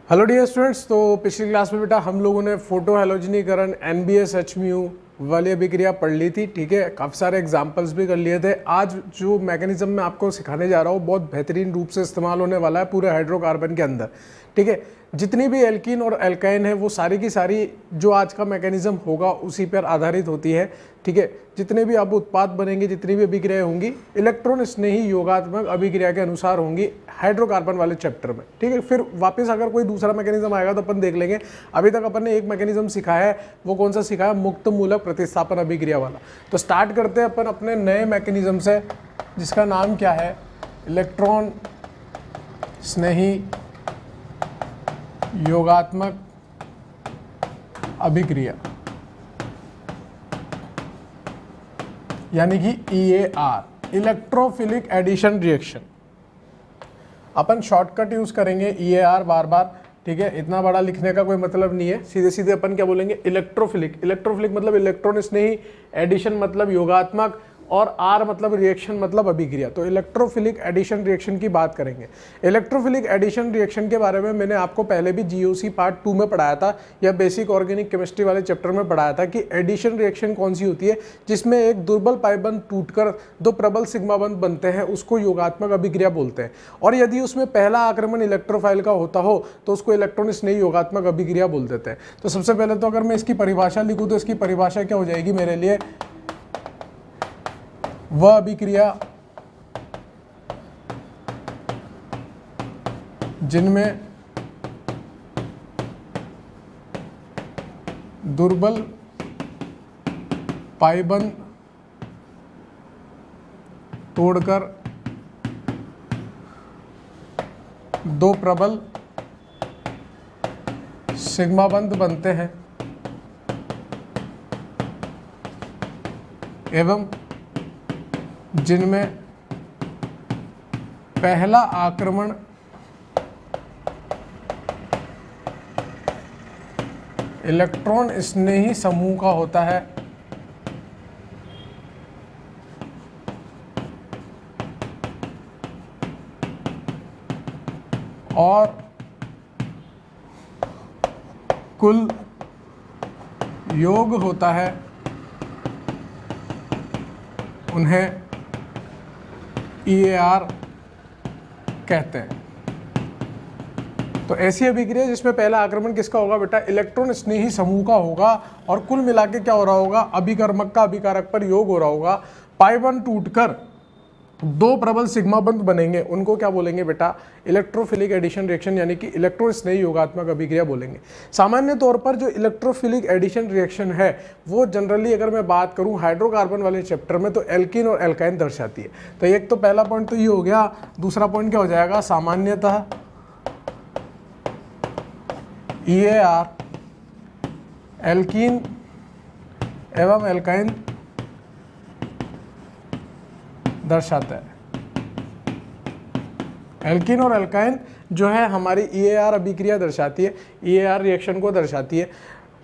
Hello dear students. तो पिछली class में बेटा हम लोगों ने फोटो हैलोजनीकरण NBS HMU वाली अभिक्रिया पढ़ ली थी। ठीक है, काफ़ी सारे एग्जांपल्स भी कर लिए थे। आज जो मैकेनिज्म मैं आपको सिखाने जा रहा हूँ बहुत बेहतरीन रूप से इस्तेमाल होने वाला है पूरे हाइड्रोकार्बन के अंदर। ठीक है, जितनी भी एल्कीन और एल्काइन है वो सारी की सारी जो आज का मैकेनिज्म होगा उसी पर आधारित होती है। ठीक है, जितने भी अब उत्पाद बनेंगे, जितनी भी अभिक्रियाएं होंगी, इलेक्ट्रॉन स्नेही योगात्मक अभिक्रिया के अनुसार होंगी हाइड्रोकार्बन वाले चैप्टर में। ठीक है, फिर वापस अगर कोई दूसरा मैकेनिज्म आएगा तो अपन देख लेंगे। अभी तक अपन ने एक मैकेनिज्म सिखाया है, वो कौन सा सिखाया? मुक्त मूलक प्रतिस्थापन अभिक्रिया वाला। तो स्टार्ट करते हैं अपन अपने नए मैकेनिज्म से, जिसका नाम क्या है? इलेक्ट्रॉन स्नेही योगात्मक अभिक्रिया, यानी कि EAR, इलेक्ट्रोफिलिक एडिशन रिएक्शन। अपन शॉर्टकट यूज करेंगे EAR बार बार। ठीक है, इतना बड़ा लिखने का कोई मतलब नहीं है, सीधे सीधे अपन क्या बोलेंगे? इलेक्ट्रोफिलिक। इलेक्ट्रोफिलिक मतलब इलेक्ट्रॉन स्नेही, एडिशन मतलब योगात्मक, और R मतलब रिएक्शन मतलब अभिक्रिया। तो इलेक्ट्रोफिलिक एडिशन रिएक्शन की बात करेंगे। इलेक्ट्रोफिलिक एडिशन रिएक्शन के बारे में मैंने आपको पहले भी GOC पार्ट 2 में पढ़ाया था, या बेसिक ऑर्गेनिक केमिस्ट्री वाले चैप्टर में पढ़ाया था कि एडिशन रिएक्शन कौन सी होती है, जिसमें एक दुर्बल पाई बंध टूटकर दो प्रबल सिग्मा बंध बनते हैं, उसको योगात्मक अभिक्रिया बोलते हैं। और यदि उसमें पहला आक्रमण इलेक्ट्रोफाइल का होता हो तो उसको इलेक्ट्रॉन स्नेही योगात्मक अभिक्रिया बोल देते हैं। तो सबसे पहले तो अगर मैं इसकी परिभाषा लिखूं तो इसकी परिभाषा क्या हो जाएगी मेरे लिए? वह अभिक्रिया जिनमें दुर्बल पाई बंध तोड़कर दो प्रबल सिग्मा बंध बनते हैं एवं जिनमें पहला आक्रमण इलेक्ट्रॉन स्नेही समूह का होता है और कुल योग होता है, उन्हें EAR कहते हैं। तो ऐसी अभिक्रिया जिसमें पहला आक्रमण किसका होगा बेटा? इलेक्ट्रॉन स्नेही समूह का होगा, और कुल मिला के क्या हो रहा होगा? अभिकर्मक का अभिकारक पर योग हो रहा होगा। पाई बंध टूटकर दो प्रबल सिग्मा बंध बनेंगे, उनको क्या बोलेंगे बेटा? इलेक्ट्रोफिलिक एडिशन रिएक्शन, यानी कि इलेक्ट्रॉन स्नेही योगात्मक अभिक्रिया बोलेंगे। सामान्य तौर पर जो इलेक्ट्रोफिलिक एडिशन रिएक्शन है वो जनरली अगर मैं बात करूं हाइड्रोकार्बन वाले चैप्टर में तो एल्कीन और एल्काइन दर्शाती है। तो एक तो पहला पॉइंट तो ये हो गया। दूसरा पॉइंट क्या हो जाएगा? सामान्यतः EAR एल्कीन एवं एल्काइन दर्शाता है। एल्कीन और एल्काइन जो है हमारी EAR अभिक्रिया दर्शाती है, EAR रिएक्शन को दर्शाती है।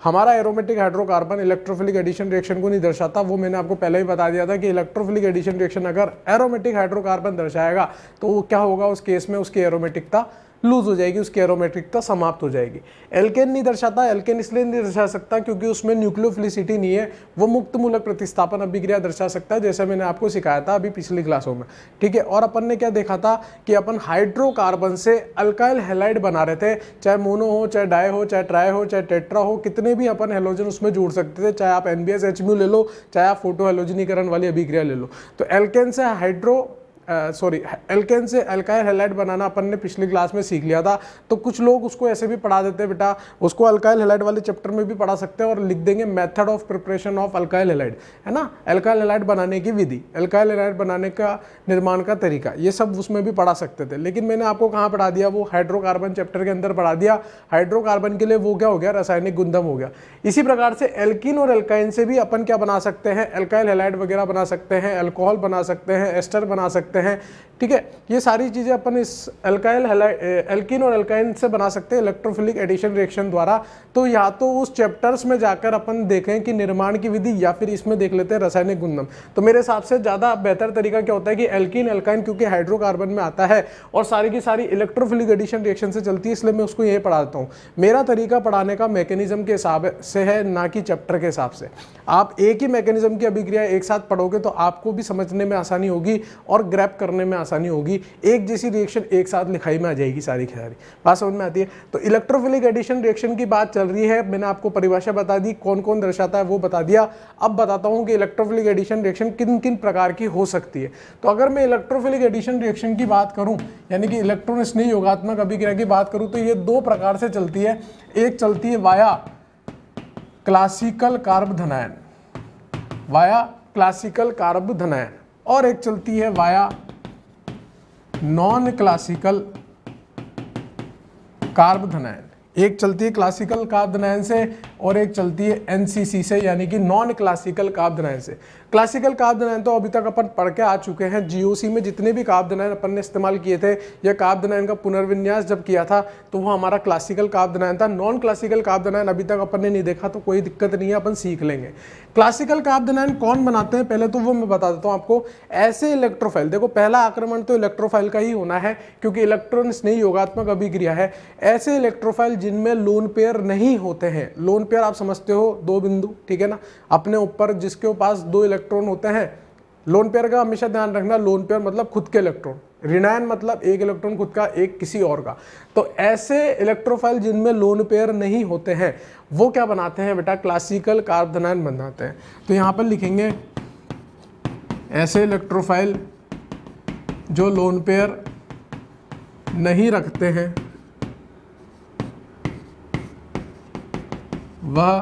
हमारा aromatic hydrocarbon electrophilic addition reaction को नहीं दर्शाता। वो मैंने आपको पहले ही बता दिया था कि इलेक्ट्रोफिलिक एडिशन रिएक्शन अगर एरोमेटिक हाइड्रोकार्बन दर्शाएगा तो वो क्या होगा? उस केस में उसकी एरोमेटिकता लूज हो जाएगी, उसकी एरोमेटिकता समाप्त हो जाएगी। एल्केन नहीं दर्शाता। एल्केन इसलिए नहीं दर्शा सकता क्योंकि उसमें न्यूक्लियोफिलिसिटी नहीं है। वो मुक्त मूलक प्रतिस्थापन अभिक्रिया दर्शा सकता है, जैसे मैंने आपको सिखाया था अभी पिछली क्लासों में। ठीक है, और अपन ने क्या देखा था कि अपन हाइड्रोकार्बन से अल्काइल हैलाइड बना रहे थे, चाहे मोनो हो, चाहे डाई हो, चाहे ट्राई हो, चाहे टेट्रा हो, कितने भी अपन हैलोजन उसमें जोड़ सकते थे। चाहे आप NBS HMU ले लो, चाहे आप फोटो हैलोजनीकरण वाली अभिक्रिया ले लो। तो एल्केन से एल्केन से अल्काइल हैलाइड बनाना अपन ने पिछली क्लास में सीख लिया था। तो कुछ लोग उसको ऐसे भी पढ़ा देते हैं बेटा, उसको अल्काइल हैलाइड वाले चैप्टर में भी पढ़ा सकते हैं और लिख देंगे method of preparation of alkyl halide, है ना? अल्काइल हैलाइड बनाने की विधि, अल्काइल हैलाइड बनाने का निर्माण का तरीका, ये सब उसमें भी पढ़ा सकते थे। लेकिन मैंने आपको कहाँ पढ़ा दिया? वो हाइड्रोकार्बन चैप्टर के अंदर पढ़ा दिया। हाइड्रोकार्बन के लिए वो क्या हो गया? रासायनिक गुणधर्म हो गया। इसी प्रकार से एल्कीन और एल्काइन से भी अपन क्या बना सकते हैं? अल्काइल हैलाइड वगैरह बना सकते हैं, अल्कोहल बना सकते हैं, एस्टर बना सकते हैं। ठीक है। ये सारी चीज़ें अपन इस एल्कीन और एल्काइन से बना सकते हैं इलेक्ट्रोफिलिक एडिशन रिएक्शन द्वारा। तो या तो उस चैप्टर्स में जाकर अपन देखें कि निर्माण की विधि, या फिर इसमें देख लेते हैं रासायनिक गुणधर्म। तो मेरे हिसाब से ज़्यादा बेहतर तरीका क्या होता है कि एल्कीन एल्काइन, क्योंकि हाइड्रोकार्बन में आता है और सारी की सारी इलेक्ट्रोफिलिक एडिशन रिएक्शन से चलती है, इसलिए मैं उसको यही पढ़ा देता हूँ। मेरा तरीका पढ़ाने का मैकेनिज्म के हिसाब से है, ना कि चैप्टर के हिसाब से। आप एक ही मैकेनिज्म की अभिक्रिया एक साथ पढ़ोगे तो आपको भी समझने में आसानी होगी और ग्रैप करने में आसानी होगी। एक जैसी रिएक्शन एक साथ लिखाई में आ जाएगी सारी की सारी, बात समझ में आती है। तो इलेक्ट्रोफिलिक एडिशन रिएक्शन की बात चल रही है, मैंने आपको परिभाषा बता दी, कौन कौन दर्शाता है वो बता दिया। अब बताता हूं कि इलेक्ट्रोफिलिक एडिशन रिएक्शन किन किन प्रकार की हो सकती है। तो अगर मैं इलेक्ट्रोफिलिक एडिशन रिएक्शन की बात करूं, यानी कि इलेक्ट्रॉन स्नेही योगात्मक अभिक्रिया की बात करूं, तो ये दो प्रकार से चलती है। एक चलती है वाया क्लासिकल कार्ब धनायन, वाया क्लासिकल कार्ब धनायन, और एक चलती है वाया नॉन क्लासिकल कार्ब धनायन। एक चलती है क्लासिकल कार्ब धनायन से और एक चलती है एनसीसी से, यानी कि नॉन क्लासिकल कार्ब धनायन से। क्लासिकल कार्ब धनायन तो अभी तक अपन पढ़ के आ चुके हैं। जीओसी में जितने भी कार्ब धनायन अपन ने इस्तेमाल किए थे, यह कार्ब धनायन का पुनर्विन्यास जब किया था तो वो हमारा क्लासिकल कार्ब धनायन था। नॉन क्लासिकल कार्ब धनायन अभी तक अपन ने नहीं देखा, तो कोई दिक्कत नहीं है, अपन सीख लेंगे। क्लासिकल कार्ब धनायन कौन बनाते हैं पहले तो वो मैं बता देता हूँ आपको। ऐसे इलेक्ट्रोफाइल, देखो पहला आक्रमण तो इलेक्ट्रोफाइल का ही होना है, क्योंकि इलेक्ट्रॉन स्नेही योगात्मक अभिक्रिया है। ऐसे इलेक्ट्रोफाइल जिनमें लोन पेयर नहीं होते हैं, लोन पेयर आप समझते हो, दो बिंदु, ठीक है ना, अपने ऊपर जिसके पास दो इलेक्ट्रॉन होते हैं। लोन पेयर का हमेशा ध्यान रखना, लोन पेयर मतलब खुद के इलेक्ट्रॉन, ऋणायन मतलब एक इलेक्ट्रॉन खुद का, एक किसी और का। तो ऐसे इलेक्ट्रोफाइल जिनमें लोन पेयर नहीं होते हैं वो क्या बनाते हैं बेटा, क्लासिकल कार्ब धनायन बनाते हैं। तो यहाँ पर लिखेंगे ऐसे इलेक्ट्रोफाइल जो लोन पेयर नहीं रखते हैं वह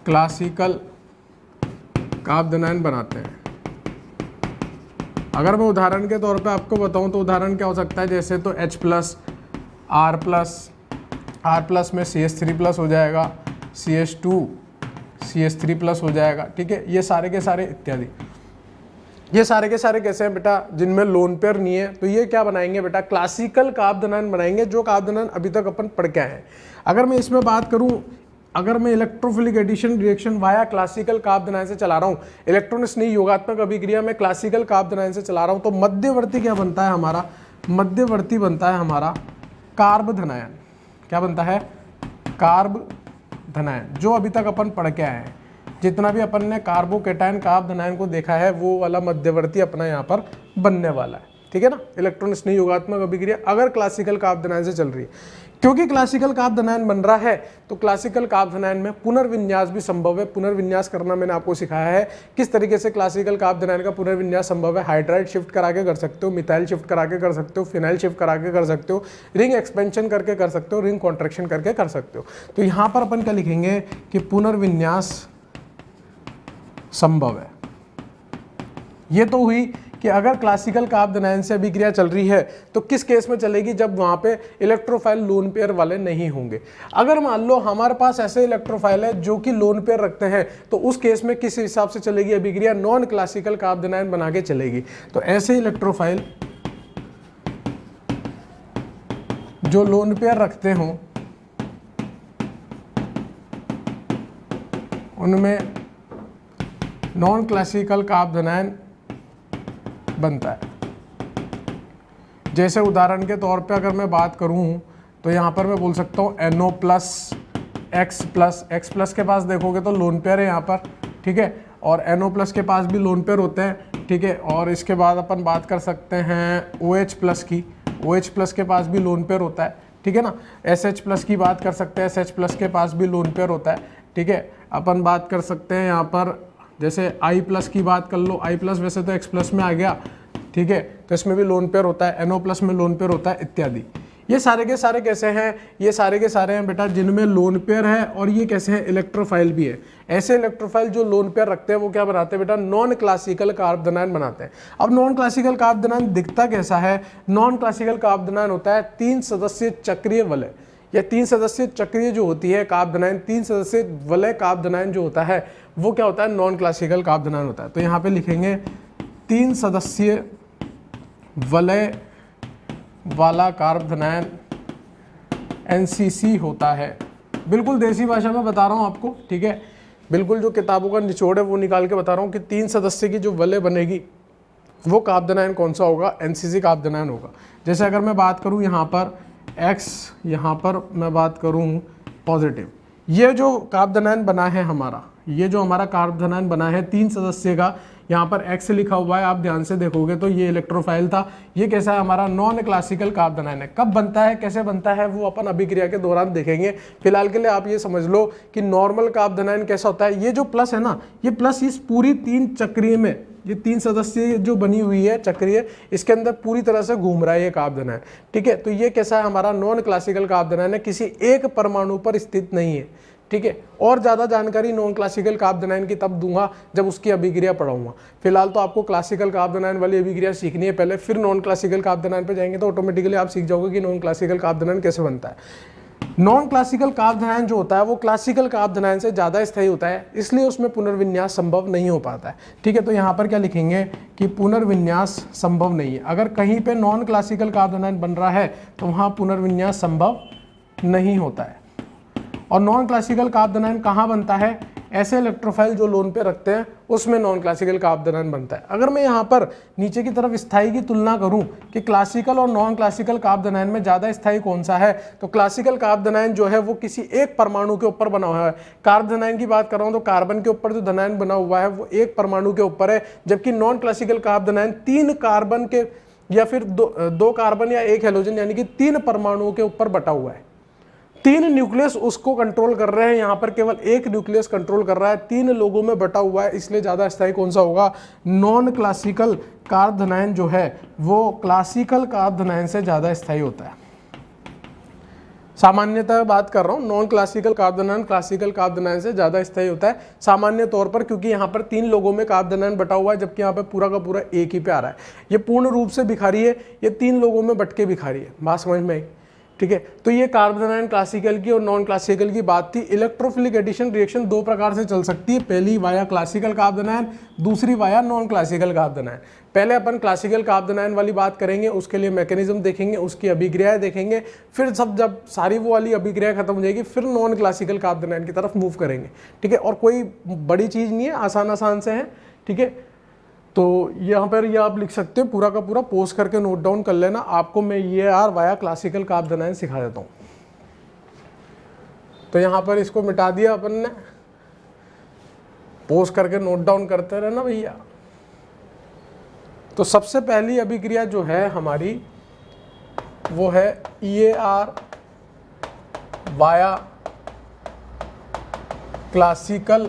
क्लासिकल कार्ब धनायन बनाते हैं। अगर मैं उदाहरण के तौर पे आपको बताऊं तो उदाहरण क्या हो सकता है, जैसे तो H प्लस R प्लस में CH3 प्लस हो जाएगा, CH2 CH3 प्लस हो जाएगा, ठीक है। ये सारे के सारे इत्यादि, ये सारे के सारे कैसे हैं बेटा, जिनमें लोन पेयर नहीं है, तो ये क्या बनाएंगे बेटा, क्लासिकल कार्ब धनायन बनाएंगे, जो कार्ब धनायन अभी तक अपन पढ़ के आए हैं। अगर मैं इसमें बात करूं, अगर मैं electrophilic addition reaction via classical carb धनायन से चला रहा हूं, इलेक्ट्रॉन स्नेही योगात्मक अभिक्रिया में क्लासिकल कार्ब धनायन से चला रहा हूं, तो मध्यवर्ती क्या बनता है हमारा, मध्यवर्ती बनता है हमारा कार्ब धनायन। क्या बनता है, कार्ब धनायन, जो अभी तक अपन पढ़ के आए हैं। जितना भी अपन ने कार्बोकेटायन कार्ब धनायन को देखा है वो वाला मध्यवर्ती अपना यहाँ पर बनने वाला है, ठीक है ना। इलेक्ट्रॉन स्नेही योगात्मक अभिक्रिया अगर क्लासिकल कार्ब धनायन से चल रही है, क्योंकि क्लासिकल कार्ब धनायन बन रहा है तो क्लासिकल कार्ब धनायन में पुनर्विन्यास भी संभव है। पुनर्विन्यास करना मैंने आपको सिखाया है किस तरीके से क्लासिकल कार्ब धनायन का पुनर्विन्यास संभव है। हाइड्राइड शिफ्ट करा के कर सकते हो, मिथाइल शिफ्ट करा के कर सकते हो, फिनाइल शिफ्ट करा के कर सकते हो, रिंग एक्सपेंशन करके कर सकते हो, रिंग कॉन्ट्रैक्शन करके कर सकते हो। तो यहाँ पर अपन क्या लिखेंगे कि पुनर्विन्यास संभव है। ये तो हुई कि अगर क्लासिकल कार्ब धनायन से अभिक्रिया चल रही है तो किस केस में चलेगी, जब वहां पे इलेक्ट्रोफाइल लोन पेयर वाले नहीं होंगे। अगर मान लो हमारे पास ऐसे इलेक्ट्रोफाइल है जो कि लोन पेयर रखते हैं, तो उस केस में किस हिसाब से चलेगी अभिक्रिया, नॉन क्लासिकल कार्ब धनायन बना के चलेगी। तो ऐसे इलेक्ट्रोफाइल जो लोन पेयर रखते हों उनमें नॉन क्लासिकल कार्ब धनायन बनता है। जैसे उदाहरण के तौर पे अगर मैं बात करूं तो यहाँ पर मैं बोल सकता हूँ NO प्लस X प्लस के पास देखोगे तो लोन पेयर है यहाँ पर, ठीक है, और NO प्लस के पास भी लोन पेयर होते हैं, ठीक है। और इसके बाद अपन बात कर सकते हैं OH प्लस की, OH प्लस के पास भी लोन पेयर होता है, ठीक है ना। SH प्लस की बात कर सकते हैं, SH प्लस के पास भी लोन पेयर होता है, ठीक है। अपन बात कर सकते हैं यहाँ पर जैसे I प्लस की बात कर लो, I प्लस वैसे तो X प्लस में आ गया, ठीक है, तो इसमें भी लोन पेयर होता है, NO प्लस में लोन पेयर होता है इत्यादि। ये सारे के सारे कैसे हैं, ये सारे के सारे हैं बेटा जिनमें लोन पेयर है, और ये कैसे हैं, इलेक्ट्रोफाइल भी है। ऐसे इलेक्ट्रोफाइल जो लोन पेयर रखते हैं वो क्या बनाते हैं बेटा, नॉन क्लासिकल कार्ब धनायन बनाते हैं। अब नॉन क्लासिकल कार्ब धनायन दिखता कैसा है, नॉन क्लासिकल कार्ब धनायन होता है 3 सदस्यीय चक्रीय वलय, या 3 सदस्यीय चक्रीय जो होती है कार्ब धनायन, 3 सदस्यीय वलय कार्ब धनायन जो होता है वो क्या होता है, नॉन क्लासिकल कार्ब धनायन होता है। तो यहाँ पे लिखेंगे 3 सदस्यीय वलय वाला कार्बोनाइन NCC होता है। बिल्कुल देसी भाषा में बता रहा हूँ आपको, ठीक है, बिल्कुल जो किताबों का निचोड़ है वो निकाल के बता रहा हूँ कि 3 सदस्य की जो वलय बनेगी वो कार्बोनाइन कौन सा होगा, NCC कार्बोनाइन होगा। जैसे अगर मैं बात करूँ यहाँ पर X, यहाँ पर मैं बात करूँ पॉजिटिव, ये जो कार्बोनाइन बना है हमारा, ये जो हमारा कार्बोनाइन बना है 3 सदस्य का, यहाँ पर X लिखा हुआ है, आप ध्यान से देखोगे तो ये इलेक्ट्रोफाइल था। ये कैसा है, हमारा नॉन क्लासिकल कार्बोनाइन है। कब बनता है, कैसे बनता है, वो अपन अभिक्रिया के दौरान देखेंगे। फिलहाल के लिए आप ये समझ लो कि नॉर्मल कार्बोनाइन कैसा होता है। ये जो प्लस है ना, ये प्लस इस पूरी 3 चक्रीय में, ये 3 सदस्यीय जो बनी हुई है चक्रीय, इसके अंदर पूरी तरह से घूम रहा है ये कार्बोनाइन, ठीक है। तो ये कैसा है, हमारा नॉन क्लासिकल कार्बोनाइन है, किसी एक परमाणु पर स्थित नहीं है, ठीक है। और ज़्यादा जानकारी नॉन क्लासिकल कार्बोनाइन की तब दूंगा जब उसकी अभिक्रिया पढ़ाऊंगा। फिलहाल तो आपको क्लासिकल कार्बोनाइन वाली अभिक्रिया सीखनी है पहले, फिर नॉन क्लासिकल कार्बोनाइन पे जाएंगे तो ऑटोमेटिकली आप सीख जाओगे कि नॉन क्लासिकल कार्बोनाइन कैसे बनता है। नॉन क्लासिकल कार्बोनाइन जो होता है वो क्लासिकल कार्बोनाइन से ज़्यादा स्थायी होता है, इसलिए उसमें पुनर्विन्यास संभव नहीं हो पाता है, ठीक है। तो यहाँ पर क्या लिखेंगे कि पुनर्विन्यास संभव नहीं है। अगर कहीं पे नॉन क्लासिकल कार्बोनाइन बन रहा है तो वहाँ पुनर्विन्यास संभव नहीं होता है। और नॉन क्लासिकल कार्बोनाइन कहाँ बनता है, ऐसे इलेक्ट्रोफाइल जो लोन पे रखते हैं उसमें नॉन क्लासिकल कार्बोनाइन बनता है। अगर मैं यहाँ पर नीचे की तरफ स्थायी की तुलना करूँ कि क्लासिकल और नॉन क्लासिकल कार्बोनाइन में ज़्यादा स्थायी कौन सा है, तो क्लासिकल कार्बोनाइन जो है वो किसी एक परमाणु के ऊपर बना हुआ है। कार्बोनाइन की बात कर रहा हूँ तो कार्बन के ऊपर जो धनायन बना हुआ है वो एक परमाणु के ऊपर है, जबकि नॉन क्लासिकल कार्बोनाइन 3 कार्बन के या फिर दो कार्बन या एक हेलोजन यानी कि 3 परमाणुओं के ऊपर बटा हुआ है। 3 न्यूक्लियस उसको कंट्रोल कर रहे हैं, यहाँ पर केवल 1 न्यूक्लियस कंट्रोल कर रहा है, 3 लोगों में बटा हुआ है, इसलिए ज़्यादा स्थायी कौन सा होगा, नॉन क्लासिकल कार्बोनाइन जो है वो क्लासिकल कार्बोनाइन से ज़्यादा स्थायी होता है। सामान्यतः बात कर रहा हूँ, नॉन क्लासिकल कार्बोनाइन क्लासिकल कार्बोनाइन से ज़्यादा स्थायी होता है सामान्य तौर पर, क्योंकि यहाँ पर 3 लोगों में कार्बोनाइन बटा हुआ है, जबकि यहाँ पर पूरा का पूरा एक ही पे आ रहा है। ये पूर्ण रूप से बिखारी है, ये 3 लोगों में बट के बिखारी है। बात समझ में आई, ठीक है। तो ये कार्बोनाइन क्लासिकल की और नॉन क्लासिकल की बात थी। इलेक्ट्रोफिलिक एडिशन रिएक्शन 2 प्रकार से चल सकती है, पहली वाया क्लासिकल कार्बोनाइन, दूसरी वाया नॉन क्लासिकल कार्बोनाइन। पहले अपन क्लासिकल कार्बोनाइन वाली बात करेंगे, उसके लिए मैकेनिज्म देखेंगे, उसकी अभिक्रियाएं देखेंगे, फिर जब सारी वो वाली अभिक्रिया खत्म हो जाएगी फिर नॉन क्लासिकल कार्बोनाइन की तरफ मूव करेंगे, ठीक है। और कोई बड़ी चीज़ नहीं है, आसान से है, ठीक है। तो यहाँ पर ये आप लिख सकते हो, पूरा का पूरा पोस्ट करके नोट डाउन कर लेना। आपको मैं ये वाया क्लासिकल कार्बोनाइन सिखा देता हूँ। तो यहाँ पर इसको मिटा दिया अपन ने, पोस्ट करके नोट डाउन करते रहना भैया। तो सबसे पहली अभिक्रिया जो है हमारी वो है EAR via classical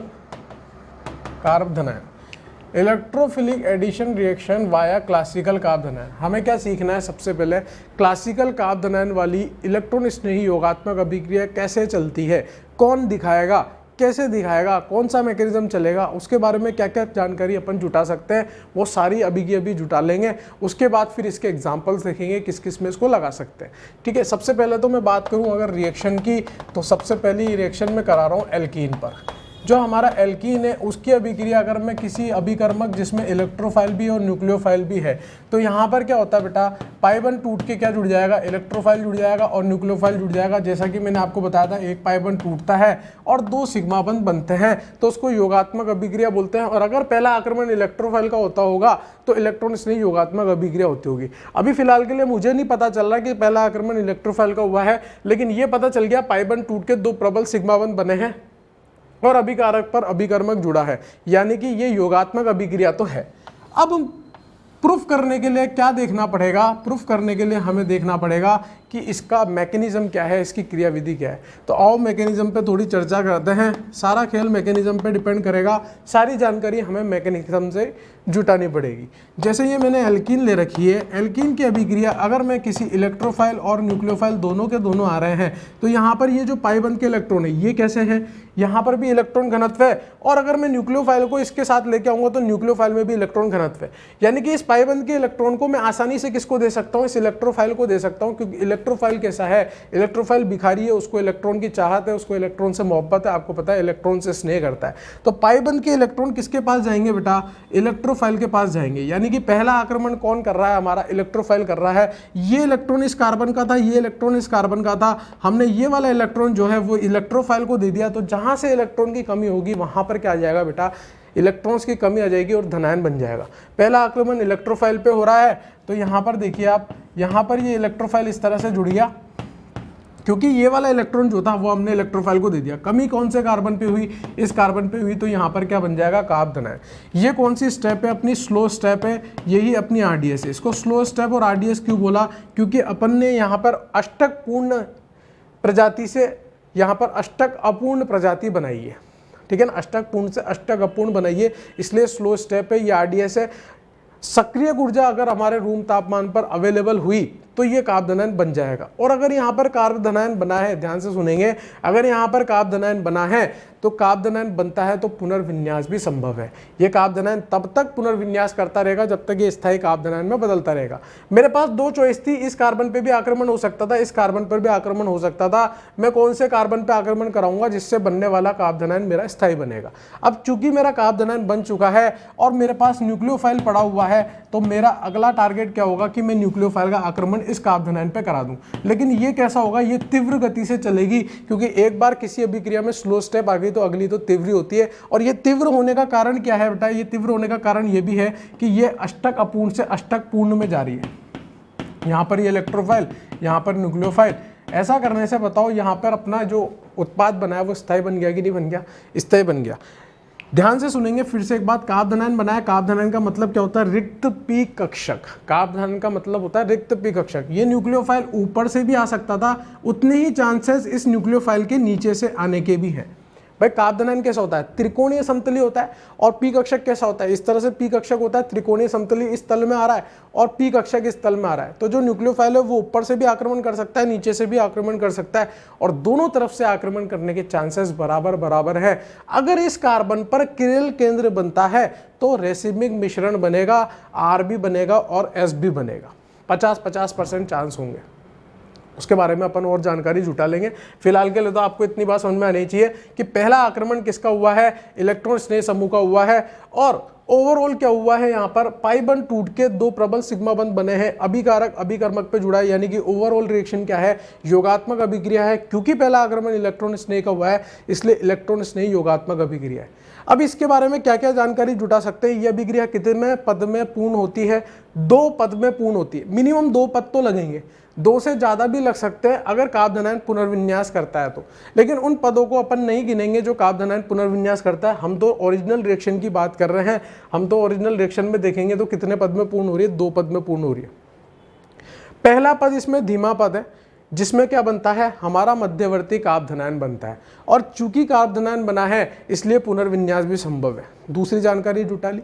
carbanion, electrophilic addition reaction via classical carbanion. हमें क्या सीखना है, सबसे पहले क्लासिकल कार्बोनाइन वाली इलेक्ट्रॉन स्नेही योगात्मक अभिक्रिया कैसे चलती है, कौन दिखाएगा, कैसे दिखाएगा, कौन सा मैकेनिज्म चलेगा, उसके बारे में क्या क्या जानकारी अपन जुटा सकते हैं, वो सारी अभी की अभी जुटा लेंगे। उसके बाद फिर इसके एग्जांपल्स देखेंगे किस किस में इसको लगा सकते हैं, ठीक है। सबसे पहले तो मैं बात करूं अगर रिएक्शन की, तो सबसे पहली रिएक्शन में करा रहा हूं एल्कीन पर। जो हमारा एल्कीन है उसकी अभिक्रिया अगर मैं किसी अभिकर्मक जिसमें इलेक्ट्रोफाइल भी और न्यूक्लियोफाइल भी है, तो यहाँ पर क्या होता है बेटा, पाई बंध टूट के क्या जुड़ जाएगा, इलेक्ट्रोफाइल जुड़ जाएगा और न्यूक्लियोफाइल जुड़ जाएगा। जैसा कि मैंने आपको बताया था, एक पाई बंध टूटता है और 2 सिग्मा बंध बनते हैं, तो उसको योगात्मक अभिक्रिया बोलते हैं। और अगर पहला आक्रमण इलेक्ट्रोफाइल का होता होगा तो इलेक्ट्रॉन स्नेही योगात्मक अभिक्रिया होती होगी। अभी फिलहाल के लिए मुझे नहीं पता चल रहा कि पहला आक्रमण इलेक्ट्रोफाइल का हुआ है, लेकिन ये पता चल गया पाई बंध टूट के 2 प्रबल सिग्मा बंध बने हैं और अभिकारक पर अभिकर्मक जुड़ा है, यानी कि ये योगात्मक अभिक्रिया तो है। अब प्रूफ करने के लिए क्या देखना पड़ेगा, प्रूफ करने के लिए हमें देखना पड़ेगा कि इसका मैकेनिज्म क्या है, इसकी क्रियाविधि क्या है। तो आओ मैकेनिज्म पे थोड़ी चर्चा करते हैं। सारा खेल मैकेनिज्म पे डिपेंड करेगा, सारी जानकारी हमें मैकेनिज्म से जुटानी पड़ेगी। जैसे ये मैंने एल्कीन ले रखी है, एल्कीन की अभिक्रिया अगर मैं किसी इलेक्ट्रोफाइल और न्यूक्लियोफाइल दोनों के दोनों आ रहे हैं, तो यहाँ पर ये जो पाई बंध के इलेक्ट्रॉन है ये कैसे है, यहाँ पर भी इलेक्ट्रॉन घनत्व है, और अगर मैं न्यूक्लियोफाइल को इसके साथ लेके आऊंगा तो न्यूक्लियोफाइल में भी इलेक्ट्रॉन घनत्व है। यानी कि इस पाई बंध के इलेक्ट्रॉन को मैं आसानी से किसको दे सकता हूँ, इस इलेक्ट्रोफाइल को दे सकता हूँ, क्योंकि इलेक्ट्रोफाइल कैसा है, इलेक्ट्रोफाइल भिखारी है, उसको इलेक्ट्रॉन की चाहत है, उसको इलेक्ट्रॉन से मोहब्बत है, आपको पता है इलेक्ट्रॉन से स्नेह करता है। तो पाइबंद के इलेक्ट्रॉन किसके पास जाएंगे बेटा, इलेक्ट्रोफाइल के पास जाएंगे। यानी कि पहला आक्रमण कौन कर रहा है, हमारा इलेक्ट्रोफाइल कर रहा है। ये इलेक्ट्रॉन इस कार्बन का था, ये इलेक्ट्रॉन इस कार्बन का था, हमने ये वाला इलेक्ट्रॉन जो है वो इलेक्ट्रोफाइल को दे दिया। तो जहां से इलेक्ट्रॉन की कमी होगी वहां पर क्या आ जाएगा बेटा, इलेक्ट्रॉन्स की कमी आ जाएगी और धनायन बन जाएगा। पहला आक्रमण इलेक्ट्रोफाइल पे हो रहा है, तो यहां पर देखिए आप, यहां पर ये इलेक्ट्रोफाइल इस तरह से जुड़ गया, क्योंकि ये वाला इलेक्ट्रॉन जो था वो हमने इलेक्ट्रोफाइल को दे दिया। कमी कौन से कार्बन पे हुई, इस कार्बन पे हुई, तो यहाँ पर क्या बन जाएगा, कार्ब धनायन। ये कौन सी स्टेप है, अपनी स्लो स्टेप है, यही अपनी आरडीएस है। इसको स्लो स्टेप और आरडीएस क्यों बोला, क्योंकि अपन ने यहाँ पर अष्टक पूर्ण प्रजाति से यहाँ पर अष्टक अपूर्ण प्रजाति बनाई है, ठीक है ना, अष्टक पूर्ण से अष्टक अपूर्ण बनाइए, इसलिए स्लो स्टेप है, ये आरडीएस है। सक्रिय ऊर्जा अगर हमारे रूम तापमान पर अवेलेबल हुई तो ये कार्ब धनायन बन जाएगा। और अगर यहाँ पर कार्ब धनायन बना है, ध्यान से सुनेंगे, अगर यहाँ पर कार्ब धनायन बना है तो कार्ब धनायन बनता है तो पुनर्विन्यास भी संभव है। ये कार्ब धनायन तब तक पुनर्विन्यास करता रहेगा जब तक ये स्थायी कार्ब धनायन में बदलता रहेगा। मेरे पास दो चॉइस थी, इस कार्बन पे भी आक्रमण हो सकता था, इस कार्बन पर भी आक्रमण हो सकता था। मैं कौन से कार्बन पे आक्रमण कराऊंगा जिससे बनने वाला कार्ब धनायन मेरा स्थायी बनेगा। अब चूंकि मेरा कार्ब धनायन बन चुका है और मेरे पास न्यूक्लियोफाइल पड़ा हुआ है, तो मेरा अगला टारगेट क्या होगा कि मैं न्यूक्लियोफाइल का आक्रमण इस कार्ब धनायन पे करा दूं। लेकिन ये कैसा होगा, ये तीव्र गति से चलेगी, क्योंकि एक बार किसी अभिक्रिया में स्लो स्टेप आ गई तो अगली तो तीव्र होती है। और ये तीव्र होने का कारण क्या है बेटा, ये तीव्र होने का कारण ये भी है कि ये अष्टक अपूर्ण से अष्टक पूर्ण में जा रही है। यहाँ पर ये इलेक्ट्रोफाइल, यहाँ पर न्यूक्लियोफाइल। ऐसा करने से बताओ यहाँ पर अपना जो उत्पाद बना है वो स्थायी बन गया कि नहीं बन गया, स्थायी बन गया। ध्यान से सुनेंगे फिर से एक बात, कार्ब धनायन बनाया, कार्ब धनायन का मतलब क्या होता है, रिक्त पी कक्षक। कार्ब धनायन का मतलब होता है रिक्त पी कक्षक। ये न्यूक्लियोफाइल ऊपर से भी आ सकता था, उतने ही चांसेस इस न्यूक्लियोफाइल के नीचे से आने के भी हैं। भाई कार्ब धनायन कैसा होता है, त्रिकोणीय समतली होता है। और पी कक्षक कैसा होता है, इस तरह से पी कक्षक होता है, त्रिकोणीय समतली इस तल में आ रहा है और पी कक्षक इस तल में आ रहा है। तो जो न्यूक्लियोफाइल है वो ऊपर से भी आक्रमण कर सकता है, नीचे से भी आक्रमण कर सकता है, और दोनों तरफ से आक्रमण करने के चांसेस बराबर बराबर है। अगर इस कार्बन पर किरेल केंद्र बनता है तो रेसिमिक मिश्रण बनेगा, आर भी बनेगा और एस भी बनेगा। 50-50% चांस होंगे। उसके बारे में अपन और जानकारी जुटा लेंगे। फिलहाल के लिए तो आपको इतनी बात समझ में आनी चाहिए कि पहला आक्रमण किसका हुआ है, इलेक्ट्रॉन स्नेह समूह का हुआ है। और ओवरऑल क्या हुआ है, यहाँ पर पाई बंध टूट के दो प्रबल सिग्मा बंध बने हैं, अभिकारक अभिकर्मक पे जुड़ा है। यानी कि ओवरऑल रिएक्शन क्या है, योगात्मक अभिक्रिया है। क्योंकि पहला आक्रमण इलेक्ट्रॉन स्नेह का हुआ है इसलिए इलेक्ट्रॉन स्नेह योगात्मक अभिक्रिया है। अब इसके बारे में क्या क्या जानकारी जुटा सकते हैं, यह अभिक्रिया कितने पद में पूर्ण होती है, 2 पद में पूर्ण होती है। मिनिमम 2 पद तो लगेंगे, 2 से ज्यादा भी लग सकते हैं अगर कार्ब धनायन पुनर्विन्यास करता है तो। लेकिन उन पदों को अपन नहीं गिनेंगे जो कार्ब धनायन पुनर्विन्यास करता है। हम तो ओरिजिनल रिएक्शन की बात कर रहे हैं। हम तो ओरिजिनल रिएक्शन में देखेंगे तो कितने पद में पूर्ण हो रही है, 2 पद में पूर्ण हो रही है। पहला पद इसमें धीमा पद है, जिसमें क्या बनता है, हमारा मध्यवर्ती कार्ब धनायन बनता है। और चूंकि कार्ब धनायन बना है इसलिए पुनर्विन्यास भी संभव है। दूसरी जानकारी जुटा ली।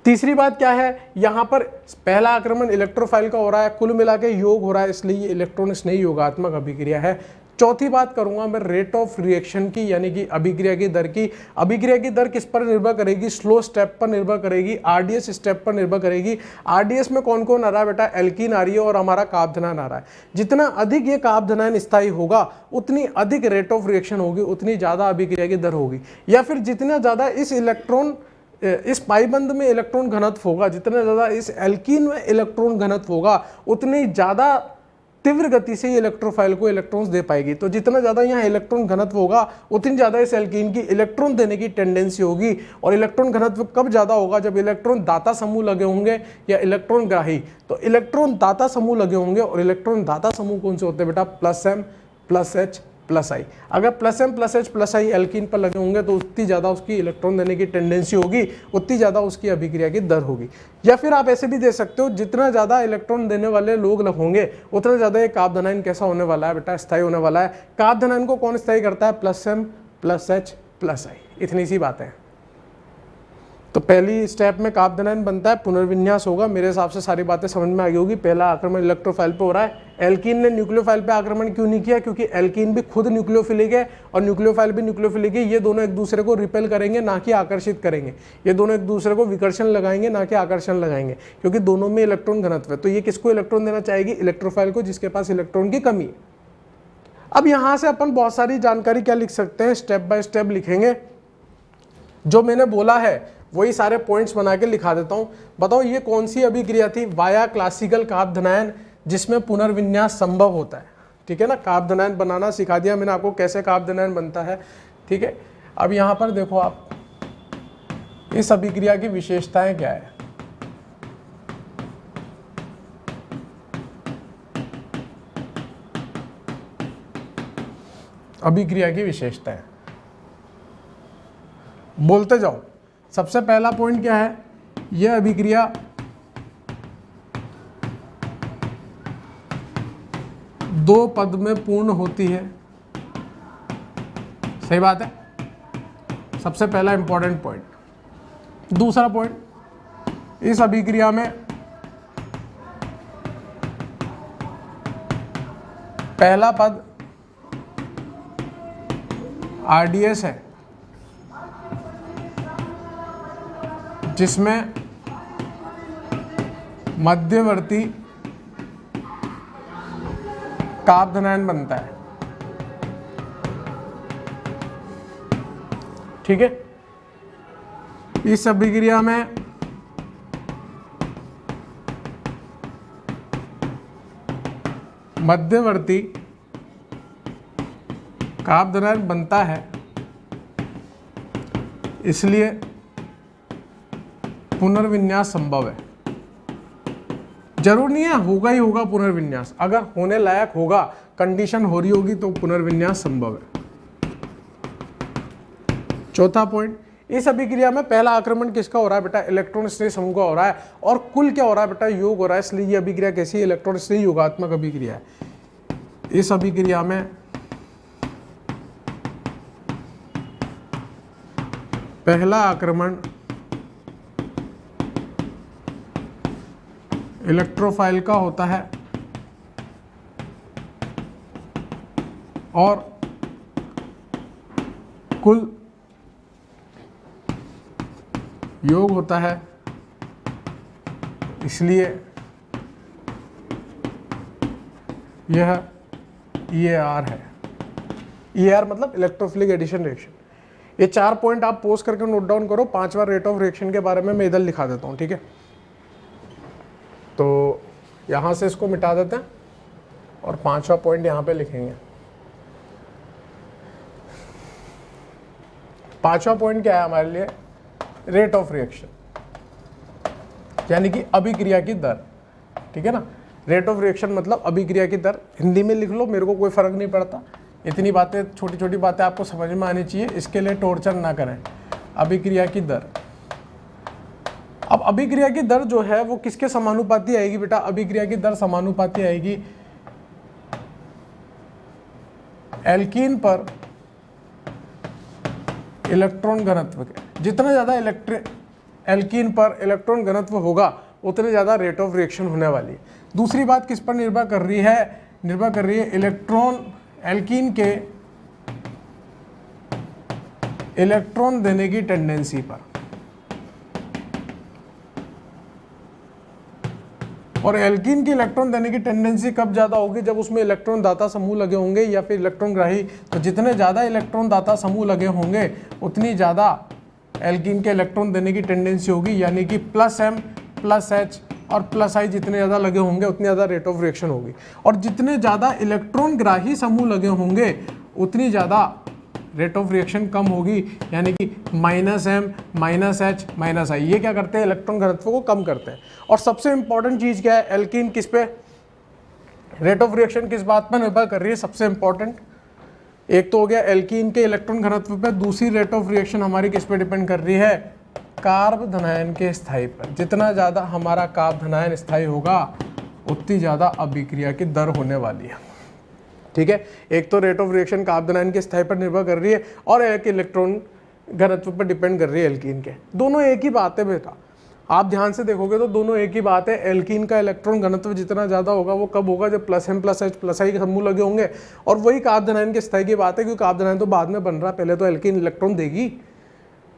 तीसरी बात क्या है, यहाँ पर पहला आक्रमण इलेक्ट्रोफाइल का हो रहा है, कुल मिला के योग हो रहा है, इसलिए ये इलेक्ट्रॉन स्नेही योगात्मक अभिक्रिया है। चौथी बात करूंगा मैं रेट ऑफ रिएक्शन की, यानी कि अभिक्रिया की दर की। अभिक्रिया की दर किस पर निर्भर करेगी, स्लो स्टेप पर निर्भर करेगी, आरडीएस स्टेप पर निर्भर करेगी। आरडीएस में कौन कौन आ रहा है बेटा, एल्कीन आ रही है और हमारा कार्ब धनायन आ रहा है। जितना अधिक ये कार्ब धनायन स्थायी होगा उतनी अधिक रेट ऑफ रिएक्शन होगी, उतनी ज्यादा अभिक्रिया की दर होगी। या फिर जितना ज्यादा इस पाई बंध में इलेक्ट्रॉन घनत्व होगा, जितना ज्यादा इस एल्कीन में इलेक्ट्रॉन घनत्व होगा, उतनी ज्यादा तीव्र गति से ये इलेक्ट्रोफाइल को इलेक्ट्रॉन्स दे पाएगी। तो जितना ज्यादा यहाँ इलेक्ट्रॉन घनत्व होगा उतनी ज्यादा इस एल्कीन की इलेक्ट्रॉन देने की टेंडेंसी होगी। और इलेक्ट्रॉन घनत्व कब ज्यादा होगा, जब इलेक्ट्रॉन दाता समूह लगे होंगे या इलेक्ट्रॉन ग्राही। तो इलेक्ट्रॉन दाता समूह लगे होंगे, और इलेक्ट्रॉन दाता समूह कौन से होते हैं बेटा, +m +h +i। अगर +m +h +i एल्कीन पर लगे होंगे तो उतनी ज्यादा उसकी इलेक्ट्रॉन देने की टेंडेंसी होगी, उतनी ज्यादा उसकी अभिक्रिया की दर होगी। या फिर आप ऐसे भी दे सकते हो, जितना ज्यादा इलेक्ट्रॉन देने वाले लोग होंगे उतना ज्यादा ये कार्ब धनायन कैसा होने वाला है बेटा, स्थायी होने वाला है। कार्ब धनायन को कौन स्थायी करता है, +m +h +i। इतनी सी बातें हैं। तो पहली स्टेप में कार्ब धनायन बनता है, पुनर्विन्यास होगा। मेरे हिसाब से सारी बातें समझ में आ गई होगी। पहला आक्रमण इलेक्ट्रोफाइल पे हो रहा है। एल्कीन ने न्यूक्लियोफाइल पे आक्रमण क्यों नहीं किया? क्योंकि एल्कीन भी खुद न्यूक्लियोफिलिक है और न्यूक्लियोफाइल भी न्यूक्लियोफिलिक है। ये दोनों एक दूसरे को रिपेल करेंगे, ना कि आकर्षित करेंगे। ये दोनों एक दूसरे को विकर्षण लगाएंगे, ना कि आकर्षण लगाएंगे, क्योंकि दोनों में इलेक्ट्रॉन घनत्व है। तो ये किसको इलेक्ट्रॉन देना चाहेगी? इलेक्ट्रोफाइल को, जिसके पास इलेक्ट्रॉन की कमी है। अब यहां से अपन बहुत सारी जानकारी क्या लिख सकते हैं, स्टेप बाय स्टेप लिखेंगे। जो मैंने बोला है वही सारे पॉइंट्स बना के लिखा देता हूं। बताओ ये कौन सी अभिक्रिया थी? वाया क्लासिकल कार्ब धनायन, जिसमें पुनर्विन्यास संभव होता है। ठीक है ना, कार्ब धनायन बनाना सिखा दिया मैंने आपको, कैसे कार्ब धनायन बनता है। ठीक है, अब यहां पर देखो आप, इस अभिक्रिया की विशेषताएं क्या है। अभिक्रिया की विशेषताएं बोलते जाओ। सबसे पहला पॉइंट क्या है? यह अभिक्रिया दो पद में पूर्ण होती है। सही बात है, सबसे पहला इंपॉर्टेंट पॉइंट। दूसरा पॉइंट, इस अभिक्रिया में पहला पद आरडीएस है, जिसमें मध्यवर्ती कार्ब धनायन बनता है। ठीक है, इस अभिक्रिया में मध्यवर्ती कार्ब धनायन बनता है, इसलिए पुनर्विन्यास संभव है। जरूर नहीं है होगा ही होगा पुनर्विन्यास, अगर होने लायक होगा, कंडीशन हो रही होगी, तो पुनर्विन्यास संभव है। चौथा पॉइंट, इस अभिक्रिया में पहला आक्रमण किसका हो रहा है बेटा? इलेक्ट्रॉन स्नेह समूह का हो रहा है, और कुल क्या हो रहा है बेटा? योग हो रहा है। इसलिए ये अभिक्रिया कैसी है? इलेक्ट्रॉन स्नेह योगात्मक अभिक्रिया है। इस अभिक्रिया में पहला आक्रमण इलेक्ट्रोफाइल का होता है और कुल योग होता है, इसलिए यह EAR है। EAR मतलब इलेक्ट्रोफिलिक एडिशन रिएक्शन। ये 4 पॉइंट आप पोस्ट करके नोट डाउन करो। 5वां रेट ऑफ रिएक्शन के बारे में मैं इधर लिखा देता हूँ। ठीक है, तो यहाँ से इसको मिटा देते हैं और 5वां पॉइंट यहाँ पे लिखेंगे। 5वां पॉइंट क्या है हमारे लिए? रेट ऑफ रिएक्शन, यानी कि अभिक्रिया की दर। ठीक है ना, रेट ऑफ रिएक्शन मतलब अभिक्रिया की दर। हिंदी में लिख लो, मेरे को कोई फर्क नहीं पड़ता। इतनी बातें, छोटी छोटी बातें आपको समझ में आनी चाहिए, इसके लिए टॉर्चर ना करें। अभिक्रिया की दर। अब अभिक्रिया की दर जो है वो किसके समानुपाती आएगी बेटा? अभिक्रिया की दर समानुपाती आएगी एल्कीन पर इलेक्ट्रॉन घनत्व के। जितना ज्यादा एल्कीन पर इलेक्ट्रॉन घनत्व होगा, उतने ज्यादा रेट ऑफ रिएक्शन होने वाली है। दूसरी बात किस पर निर्भर कर रही है? निर्भर कर रही है इलेक्ट्रॉन, एल्कीन के इलेक्ट्रॉन देने की टेंडेंसी पर। और एल्कीन की इलेक्ट्रॉन देने की टेंडेंसी कब ज्यादा होगी? जब उसमें इलेक्ट्रॉन दाता समूह लगे होंगे या फिर इलेक्ट्रॉन ग्राही। तो जितने ज्यादा इलेक्ट्रॉन दाता समूह लगे होंगे, उतनी ज्यादा एल्कीन के इलेक्ट्रॉन देने की टेंडेंसी होगी, यानी कि +M +H और +I जितने ज़्यादा लगे होंगे, उतनी ज़्यादा रेट ऑफ रिएक्शन होगी। और जितने ज़्यादा इलेक्ट्रॉन ग्राही समूह लगे होंगे, उतनी ज़्यादा रेट ऑफ रिएक्शन कम होगी, यानी कि -M -H -I। ये क्या करते हैं? इलेक्ट्रॉन घनत्व को कम करते हैं। और सबसे इंपॉर्टेंट चीज़ क्या है? एल्कीन किस पे रेट ऑफ रिएक्शन किस बात पर निर्भर कर रही है? सबसे इंपॉर्टेंट एक तो हो गया एल्कीन के इलेक्ट्रॉन घनत्व पे, दूसरी रेट ऑफ रिएक्शन हमारी किस पे डिपेंड कर रही है? कार्ब धनायन के स्थायी पर। जितना ज़्यादा हमारा कार्ब धनायन स्थायी होगा, उतनी ज़्यादा अभिक्रिया की दर होने वाली है। ठीक है, एक तो रेट ऑफ रिएक्शन कार्ब धनायन के स्थायी पर निर्भर कर रही है, और एक इलेक्ट्रॉन घनत्व पर डिपेंड कर रही है एल्कीन के। दोनों एक ही बात है बेटा, आप ध्यान से देखोगे तो दोनों एक ही बात है। एल्कीन का इलेक्ट्रॉन घनत्व जितना ज़्यादा होगा वो कब होगा, जब +M+H+I के समूह लगे होंगे। और वही कार्बोनाइन के स्तर की बात है, क्योंकि कार्बोनाइन तो बाद में बन रहा है, पहले तो एल्कीन इलेक्ट्रॉन देगी।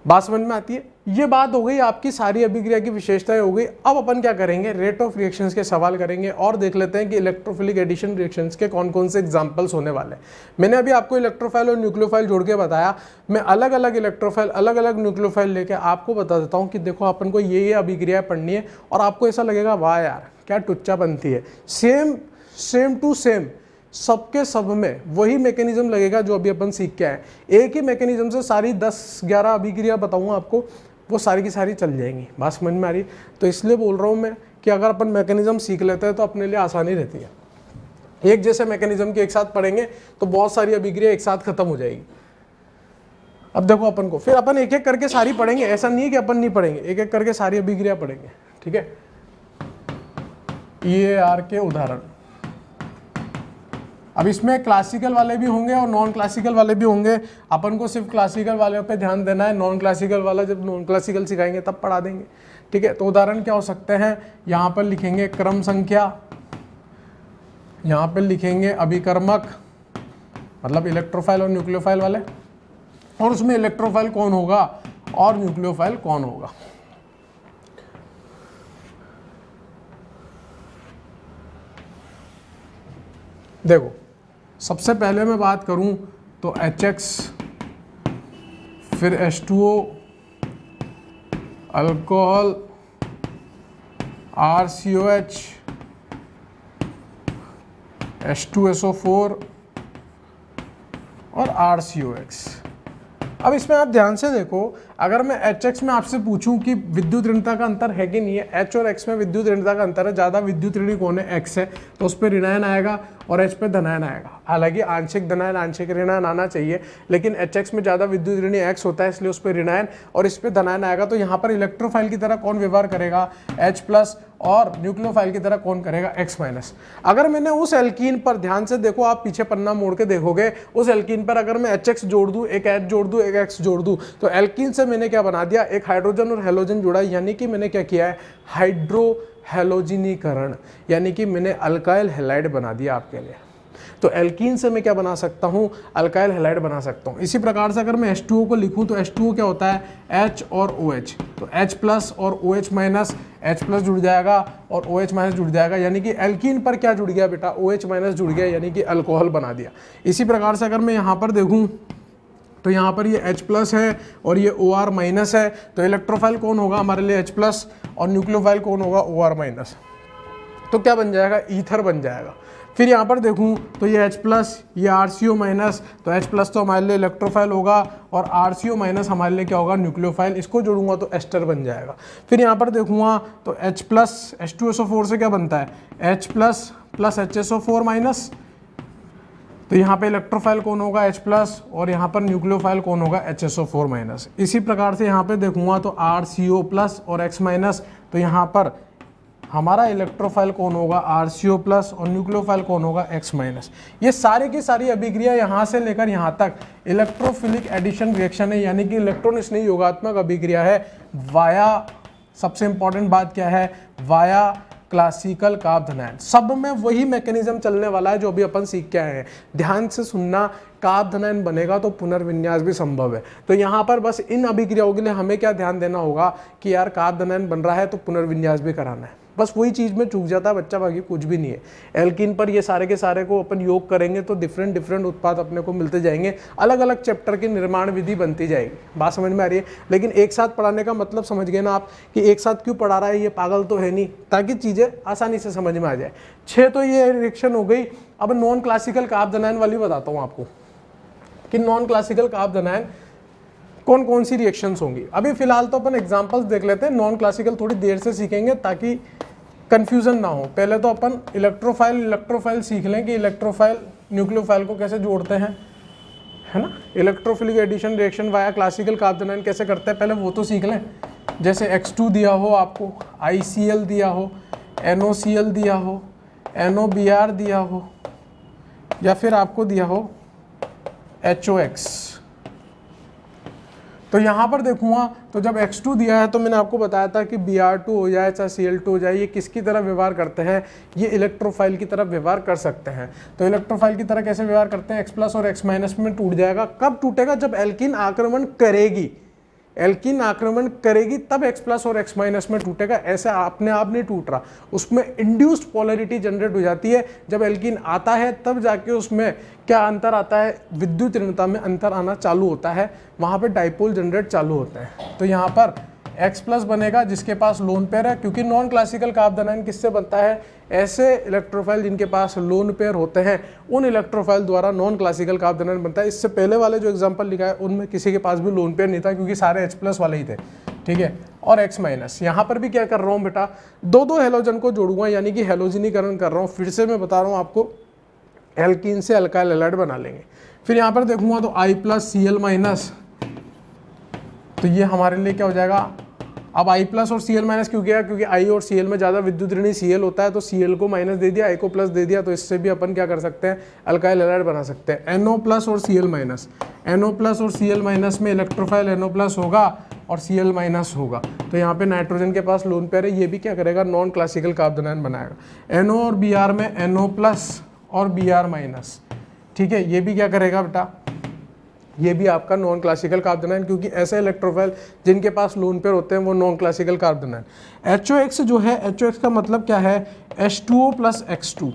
बात समझ में आती है? ये बात हो गई आपकी सारी अभिक्रिया की विशेषताएं हो गई। अब अपन क्या करेंगे, रेट ऑफ रिएक्शंस के सवाल करेंगे और देख लेते हैं कि इलेक्ट्रोफिलिक एडिशन रिएक्शंस के कौन कौन से एग्जांपल्स होने वाले हैं। मैंने अभी आपको इलेक्ट्रोफाइल और न्यूक्लियोफाइल जोड़ के बताया, मैं अलग अलग इलेक्ट्रोफाइल अलग अलग न्यूक्लियोफाइल लेके आपको बता देता हूँ कि देखो अपन को ये अभिक्रिया पढ़नी है, और आपको ऐसा लगेगा वाह यार क्या टुच्चा बनती है। सेम टू सेम सबके सब में वही मैकेनिज्म लगेगा जो अभी अपन सीख के आए। एक ही मैकेनिज्म से सारी 10-11 अभिक्रिया बताऊंगा आपको, वो सारी की सारी चल जाएंगी। बात समझ में आ रही? तो इसलिए बोल रहा हूँ मैं कि अगर अपन मैकेनिज्म सीख लेते हैं तो अपने लिए आसानी रहती है। एक जैसे मैकेनिज्म के एक साथ पढ़ेंगे तो बहुत सारी अभिक्रिया एक साथ खत्म हो जाएगी। अब देखो अपन को फिर अपन एक एक करके सारी पढ़ेंगे, ऐसा नहीं है कि अपन नहीं पढ़ेंगे, एक एक करके सारी अभिक्रिया पढ़ेंगे, ठीक है। EAR के उदाहरण, अब इसमें क्लासिकल वाले भी होंगे और नॉन क्लासिकल वाले भी होंगे। अपन को सिर्फ क्लासिकल वाले पे ध्यान देना है, नॉन क्लासिकल वाला जब नॉन क्लासिकल सिखाएंगे तब पढ़ा देंगे, ठीक है। तो उदाहरण क्या हो सकते हैं, यहाँ पर लिखेंगे क्रम संख्या, यहाँ पर लिखेंगे अभिकर्मक, मतलब इलेक्ट्रोफाइल और न्यूक्लियोफाइल वाले, और उसमें इलेक्ट्रोफाइल कौन होगा और न्यूक्लियोफाइल कौन होगा। देखो सबसे पहले मैं बात करूं तो HX, फिर H2O, अल्कोहल, RCOH, H2SO4 और RCOX। अब इसमें आप ध्यान से देखो, अगर मैं HX में आपसे पूछूं कि विद्युत ऋणता का अंतर है कि नहीं है, H और X में विद्युत ऋणता का अंतर है, ज़्यादा विद्युत ऋणी कौन है, X है, तो उस पर ऋणायन आएगा और H पे धनायन आएगा। हालांकि आंशिक धनायन आंशिक ऋणायन आना चाहिए, लेकिन HX में ज़्यादा विद्युत ऋणी X होता है, इसलिए उस पर ऋणायन और इस पर धनायन आएगा। तो यहाँ पर इलेक्ट्रोफाइल की तरह कौन व्यवहार करेगा, H+, और न्यूक्लियोफाइल की तरह कौन करेगा, X-। अगर मैंने उस एल्कीन पर ध्यान से देखो, आप पीछे पन्ना मोड़ के देखोगे, उस एल्कीन पर अगर मैं HX जोड़ दूं, एक H जोड़ दूं, एक X जोड़ दूं, तो एल्कीन से मैंने क्या बना दिया, एक हाइड्रोजन और हेलोजन जोड़ा, यानी कि मैंने क्या किया है, हाइड्रो हेलोजिनीकरण, यानी कि मैंने अल्काइल हैलाइड बना दिया आपके लिए। तो एल्कीन से मैं क्या बना सकता हूं, अल्काइल हैलाइड बना सकता हूं। इसी प्रकार से अगर मैं H2O को लिखूं तो H2O क्या होता है, H और OH, तो H+ और OH-, H+ जुड़ जाएगा और OH- जुड़ जाएगा, यानी कि एल्कीन पर क्या जुड़ गया बेटा, OH- जुड़ गया, यानी कि अल्कोहल बना दिया। इसी प्रकार से अगर मैं यहाँ पर देखूँ तो यहाँ पर ये H+ है और ये OR- है, तो इलेक्ट्रोफाइल कौन होगा हमारे लिए, H+, और न्यूक्लियोफाइल कौन होगा, OR-। तो क्या बन जाएगा, ईथर बन जाएगा। फिर यहाँ पर देखूँ तो ये H+, ये RCO-, तो H+ तो हमारे लिए इलेक्ट्रोफाइल होगा और RCO- हमारे लिए क्या होगा, न्यूक्लियोफाइल। इसको जोड़ूंगा तो एस्टर बन जाएगा। फिर यहाँ पर देखूँगा तो H+, H2SO4 से क्या बनता है, H+ + HSO4-, तो यहाँ पे इलेक्ट्रोफाइल कौन होगा, H+, और यहाँ पर न्यूक्लियोफाइल कौन होगा, HSO4-। इसी प्रकार से यहाँ पे देखूंगा तो RCO+ और X-, तो यहाँ पर हमारा इलेक्ट्रोफाइल कौन होगा, RCO+, और न्यूक्लियोफाइल कौन होगा, X-। ये सारी की सारी अभिक्रिया यहाँ से लेकर यहाँ तक इलेक्ट्रोफिलिक एडिशन रिएक्शन है, यानी कि इलेक्ट्रॉन स्नेही योगात्मक अभिक्रिया है वाया, सबसे इंपॉर्टेंट बात क्या है, वाया क्लासिकल कार्बोनाइन। सब में वही मैकेनिज्म चलने वाला है जो अभी अपन सीख के आए हैं। ध्यान से सुनना, कार्बोनाइन बनेगा तो पुनर्विन्यास भी संभव है। तो यहाँ पर बस इन अभिक्रियाओं के लिए हमें क्या ध्यान देना होगा कि यार कार्बोनाइन बन रहा है तो पुनर्विन्यास भी कराना है। बस वही चीज़ में चूक जाता है बच्चा, बाकी कुछ भी नहीं है। एल्कीन पर ये सारे के सारे को अपन योग करेंगे तो डिफरेंट उत्पाद अपने को मिलते जाएंगे, अलग अलग चैप्टर की निर्माण विधि बनती जाएगी। बात समझ में आ रही है? लेकिन एक साथ पढ़ाने का मतलब समझ गए ना आप कि एक साथ क्यों पढ़ा रहा है, ये पागल तो है नहीं, ताकि चीज़ें आसानी से समझ में आ जाए। 6 तो ये रिएक्शन हो गई। अब नॉन क्लासिकल कार्बोनाइन वाली बताता हूँ आपको कि नॉन क्लासिकल कार्बोनाइन कौन कौन सी रिएक्शंस होंगी। अभी फिलहाल तो अपन एग्जांपल्स देख लेते हैं, नॉन क्लासिकल थोड़ी देर से सीखेंगे ताकि कंफ्यूजन ना हो। पहले तो अपन इलेक्ट्रोफाइल सीख लें कि इलेक्ट्रोफाइल न्यूक्लियोफाइल को कैसे जोड़ते हैं, है ना। Electrophilic addition reaction via classical carbanion कैसे करते हैं, पहले वो तो सीख लें। जैसे X2 दिया हो आपको, ICl दिया हो, NOCl दिया हो, NOBr दिया हो, या फिर आपको दिया हो HOX, तो यहाँ पर देखूंगा तो जब X2 दिया है तो मैंने आपको बताया था कि Br2 हो जाए चाहे Cl2 हो जाए, ये किसकी तरह व्यवहार करते हैं, ये इलेक्ट्रोफाइल की तरह व्यवहार कर सकते हैं। तो इलेक्ट्रोफाइल की तरह कैसे व्यवहार करते हैं, X+ और X- में टूट जाएगा। कब टूटेगा, जब एल्कीन आक्रमण करेगी, एल्कीन आक्रमण करेगी तब X+ और X- में टूटेगा, ऐसे अपने आप नहीं टूट रहा। उसमें इंड्यूस्ड पोलैरिटी जनरेट हो जाती है, जब एल्कीन आता है तब जाके उसमें क्या अंतर आता है, विद्युत ऋणता में अंतर आना चालू होता है, वहां पे डाइपोल जनरेट चालू होता है। तो यहाँ पर X+ बनेगा जिसके पास लोन पेयर है, क्योंकि नॉन क्लासिकल कार्बोनाइन किससे बनता है, ऐसे इलेक्ट्रोफाइल जिनके पास लोन पेयर होते हैं उन इलेक्ट्रोफाइल द्वारा नॉन क्लासिकल कार्बोनाइन बनता है। इससे पहले वाले जो एग्जांपल लिखा है उनमें किसी के पास भी लोन पेयर नहीं था, क्योंकि सारे H+ वाले ही थे, ठीक है। और X-, यहाँ पर भी क्या कर रहा हूँ बेटा, दो हेलोजन को जोड़ूंगा, यानी कि हेलोजनीकरण कर रहा हूँ। फिर से मैं बता रहा हूँ आपको, एल्कीन से अल्काइल हैलाइड बना लेंगे। फिर यहाँ पर देखूंगा तो I+Cl-, तो ये हमारे लिए क्या हो जाएगा, अब I+ और Cl- क्यों किया, क्योंकि I और Cl में ज़्यादा विद्युत ऋणी Cl होता है, तो Cl को माइनस दे दिया, I को प्लस दे दिया, तो इससे भी अपन क्या कर सकते हैं, अल्काइल हैलाइड बना सकते हैं। NO+ और Cl-, NO+ और Cl- में इलेक्ट्रोफाइल NO+ होगा और Cl- होगा, तो यहाँ पे नाइट्रोजन के पास लोन पेयर है, ये भी क्या करेगा, नॉन क्लासिकल कार्बोनाइन बनाएगा। NO और Br में NO+ और Br-, ठीक है, ये भी क्या करेगा बेटा, ये भी आपका नॉन क्लासिकल कार्बोनाइन, क्योंकि ऐसे इलेक्ट्रोफाइल जिनके पास लोन पेयर होते हैं वो नॉन क्लासिकल कार्बोनाइन। HOX जो है, HOX का मतलब क्या है, H2O + X2,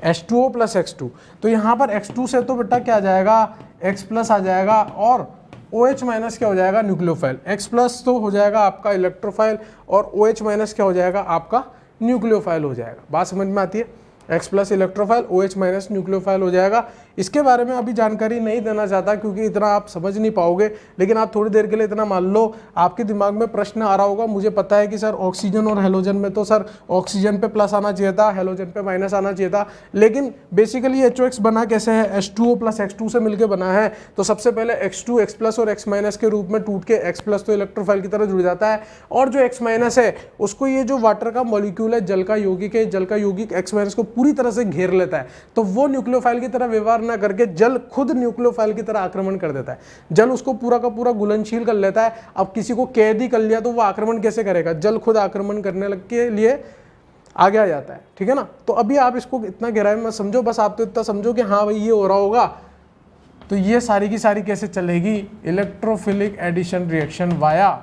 H2O + X2। तो यहाँ पर X2 से तो बेटा क्या आ जाएगा, X+ आ जाएगा, और OH- क्या हो जाएगा, न्यूक्लियोफाइल। X+ तो हो जाएगा आपका इलेक्ट्रोफाइल और OH- क्या हो जाएगा, आपका न्यूक्लियोफाइल हो जाएगा। बात समझ में आती है, X+ इलेक्ट्रोफाइल, OH- न्यूक्लियोफाइल हो जाएगा। इसके बारे में अभी जानकारी नहीं देना चाहता क्योंकि इतना आप समझ नहीं पाओगे, लेकिन आप थोड़ी देर के लिए इतना मान लो, आपके दिमाग में प्रश्न आ रहा होगा, मुझे पता है कि सर ऑक्सीजन और हेलोजन में तो सर ऑक्सीजन पे प्लस आना चाहिए था, हेलोजन पे माइनस आना चाहिए था, लेकिन बेसिकली HOX बना कैसे है, H2O + X2 से मिलकर बना है। तो सबसे पहले X2 X+ और X- के रूप में टूट के X+ तो इलेक्ट्रोफाइल की तरह जुड़ जाता है, और जो X- है उसको ये जो वाटर का मॉलिक्यूल है, जल का यौगिक है, जल का यौगिक X- को पूरी तरह से घेर लेता है, तो वो न्यूक्लियोफाइल की तरह व्यवहार ना करके जल खुद न्यूक्लियोफाइल की तरह आक्रमण कर देता है। जल उसको पूरा का पूरा घुलनशील कर लेता है। अब किसी को कैद ही कर लिया तो वो आक्रमण कैसे करेगा, जल खुद आक्रमण करने के लिए आगे आ जाता है, ठीक है ना। तो अभी आप इसको इतना गहराई में समझो, बस आप तो इतना समझो कि हाँ भाई ये हो रहा होगा। तो ये सारी की सारी कैसे चलेगी, electrophilic addition reaction via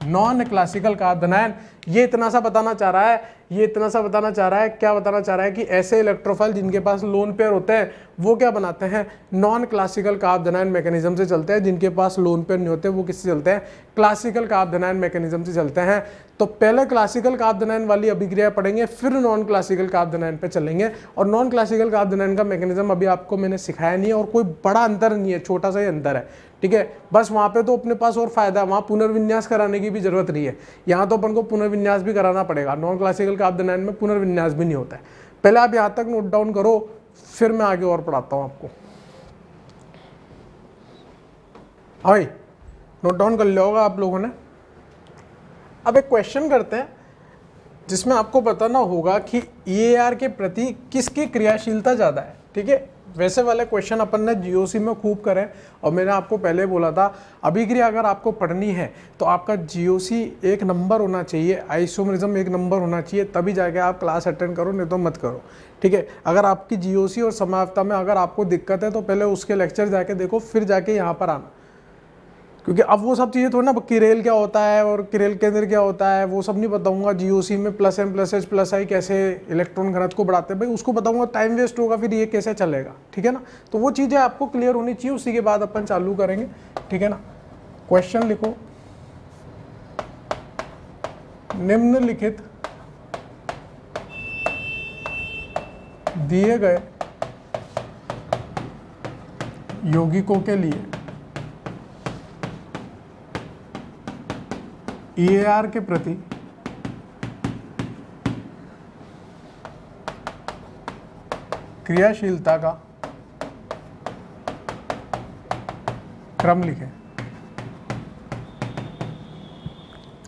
non classical carbanion. ये इतना सा बताना चाह रहा है, ये इतना सा बताना चाह रहा है, क्या बताना चाह रहा है कि ऐसे इलेक्ट्रोफाइल जिनके पास लोन पेयर होते हैं वो क्या बनाते हैं, नॉन क्लासिकल कार्बोनाइन मैकेनिज्म से चलते हैं। जिनके पास लोन पेयर नहीं होते वो किससे चलते हैं, क्लासिकल कार्बोनाइन मैकेनिज्म से चलते हैं। तो पहले क्लासिकल कार्बोनाइन वाली अभिक्रिया पढ़ेंगे, फिर नॉन क्लासिकल कार्बोनाइन पे चलेंगे। और नॉन क्लासिकल कार्बोनाइन का मैकेनिज्म अभी आपको मैंने सिखाया नहीं है, और कोई बड़ा अंतर नहीं है, छोटा सा ही अंतर है, ठीक है। बस वहां पे तो अपने पास और फायदा है, वहां पुनर्विन्यास कराने की भी जरूरत नहीं है। यहाँ तो अपन को पुनर्विन्यास भी कराना पड़ेगा, नॉन क्लासिकल कार्बोनाइन में पुनर्विन्यास भी नहीं होता है। पहले आप यहाँ तक नोट डाउन करो, फिर मैं आगे और पढ़ाता हूँ आपको। हाँ भाई, नोट डाउन कर लिया होगा आप लोगों ने। अब एक क्वेश्चन करते हैं जिसमें आपको बताना होगा कि EAR के प्रति किसकी क्रियाशीलता ज़्यादा है, ठीक है। वैसे वाले क्वेश्चन अपन ने GOC में खूब करे, और मैंने आपको पहले बोला था अभिक्रिया अगर आपको पढ़नी है तो आपका GOC 1 नंबर होना चाहिए, आइसोमरिज्म 1 नंबर होना चाहिए, तभी जाके आप क्लास अटेंड करो, नहीं तो मत करो, ठीक है। अगर आपकी GOC और समावता में अगर आपको दिक्कत है तो पहले उसके लेक्चर जाके देखो, फिर जाके यहाँ पर आना, क्योंकि अब वो सब चीज़ें थोड़ी ना, किरेल क्या होता है और किरेल केंद्र क्या होता है वो सब नहीं बताऊंगा। GOC में +M+H+I कैसे इलेक्ट्रॉन घनत्व को बढ़ाते हैं भाई, उसको बताऊंगा, टाइम वेस्ट होगा, फिर ये कैसे चलेगा, ठीक है ना। तो वो चीज़ें आपको क्लियर होनी चाहिए, उसी के बाद अपन चालू करेंगे, ठीक है ना। क्वेश्चन लिखो, निम्नलिखित दिए गए यौगिकों के लिए EAR के प्रति क्रियाशीलता का क्रम लिखें।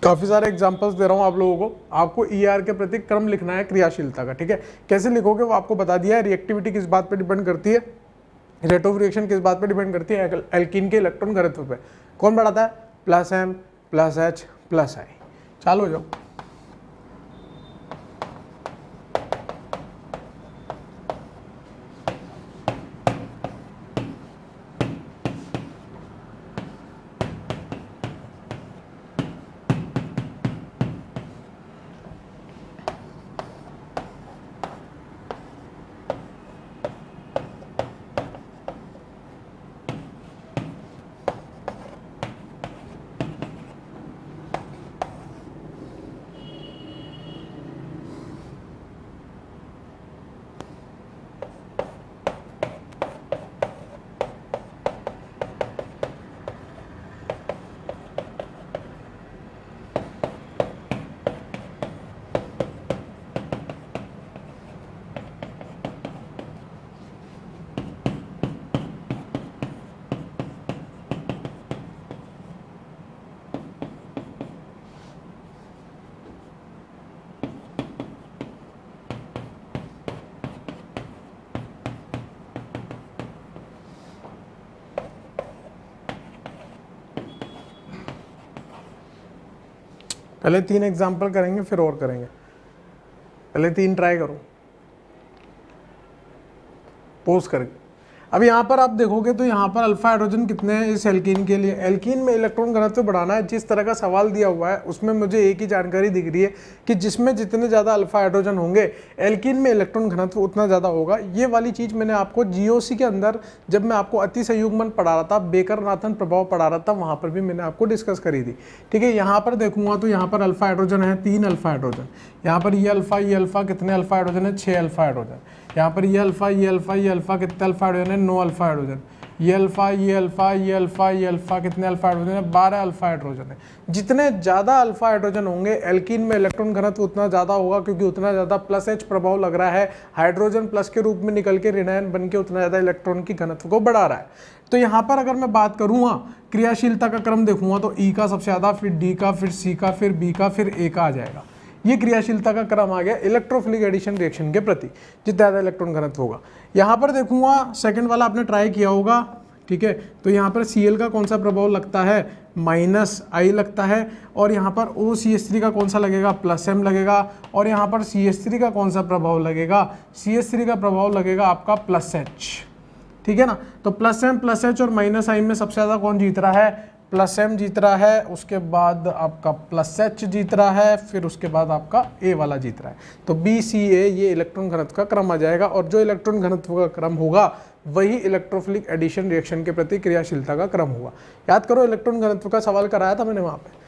काफी सारे एग्जांपल्स दे रहा हूं आप लोगों को, आपको EAR के प्रति क्रम लिखना है क्रियाशीलता का, ठीक है। कैसे लिखोगे वो आपको बता दिया है। रिएक्टिविटी किस बात पे डिपेंड करती है, रेट ऑफ रिएक्शन किस बात पे डिपेंड करती है, एल्कीन के इलेक्ट्रॉन घनत्व पे। कौन बढ़ाता है? Plus M plus H plus I. चालू हो जाओ। पहले 3 एग्जाम्पल करेंगे फिर और करेंगे। पहले 3 ट्राई करो पोज करके। अब यहाँ पर आप देखोगे तो यहाँ पर अल्फा हाइड्रोजन कितने हैं इस एल्कीन के लिए? एल्कीन में इलेक्ट्रॉन घनत्व बढ़ाना है। जिस तरह का सवाल दिया हुआ है उसमें मुझे एक ही जानकारी दिख रही है कि जिसमें जितने ज़्यादा अल्फा हाइड्रोजन होंगे एल्कीन में इलेक्ट्रॉन घनत्व उतना ज़्यादा होगा। ये वाली चीज़ मैंने आपको जीओसी के अंदर जब मैं आपको अति संयुग्मन पढ़ा रहा था, बेकर-नाथन प्रभाव पढ़ा रहा था, वहाँ पर भी मैंने आपको डिस्कस करी थी। ठीक है, यहाँ पर देखूंगा तो यहाँ पर अल्फा हाइड्रोजन है 3 अल्फा हाइड्रोजन। यहाँ पर ये अल्फा कितने अल्फा हाइड्रोजन है? 6 अल्फा हाइड्रोजन। यहाँ पर ये अल्फा कितने अल्फा हाइड्रोजन है? 9 अल्फा हाइड्रोजन। ये अल्फा कितने अल्फा हाइड्रोजन है? 12 अल्फा हाइड्रोजन है। जितने ज़्यादा अल्फा हाइड्रोजन होंगे एल्कीन में इलेक्ट्रॉन घनत्व उतना ज़्यादा होगा, क्योंकि उतना ज़्यादा प्लस एच प्रभाव लग रहा है। हाइड्रोजन प्लस के रूप में निकल के ऋणायन बन के उतना ज़्यादा इलेक्ट्रॉन की घनत्व को बढ़ा रहा है। तो यहाँ पर अगर मैं बात करूँगा क्रियाशीलता का क्रम देखूंगा तो ई का सबसे ज़्यादा, फिर डी का, फिर सी का, फिर बी का, फिर ए का आ जाएगा। ये क्रियाशीलता का क्रम आ गया इलेक्ट्रोफिलिक एडिशन रिएक्शन के प्रति, जितना ज़्यादा इलेक्ट्रॉन घनत्व होगा। यहाँ पर देखूंगा सेकंड वाला आपने ट्राई किया होगा। ठीक है, तो यहाँ पर Cl का कौन सा प्रभाव लगता है? -I लगता है। और यहाँ पर OCH3 का कौन सा लगेगा? +M लगेगा। और यहाँ पर CH3 का कौन सा प्रभाव लगेगा? CH3 का प्रभाव लगेगा आपका +H। ठीक है ना, तो +M +H और -I में सबसे ज़्यादा कौन जीत रहा है? +M जीत रहा है, उसके बाद आपका +H जीत रहा है, फिर उसके बाद आपका A वाला जीत रहा है। तो BCA ये इलेक्ट्रॉन घनत्व का क्रम आ जाएगा, और जो इलेक्ट्रॉन घनत्व का क्रम होगा वही इलेक्ट्रोफिलिक एडिशन रिएक्शन के प्रति क्रियाशीलता का क्रम होगा। याद करो, इलेक्ट्रॉन घनत्व का सवाल कराया था मैंने वहाँ पे।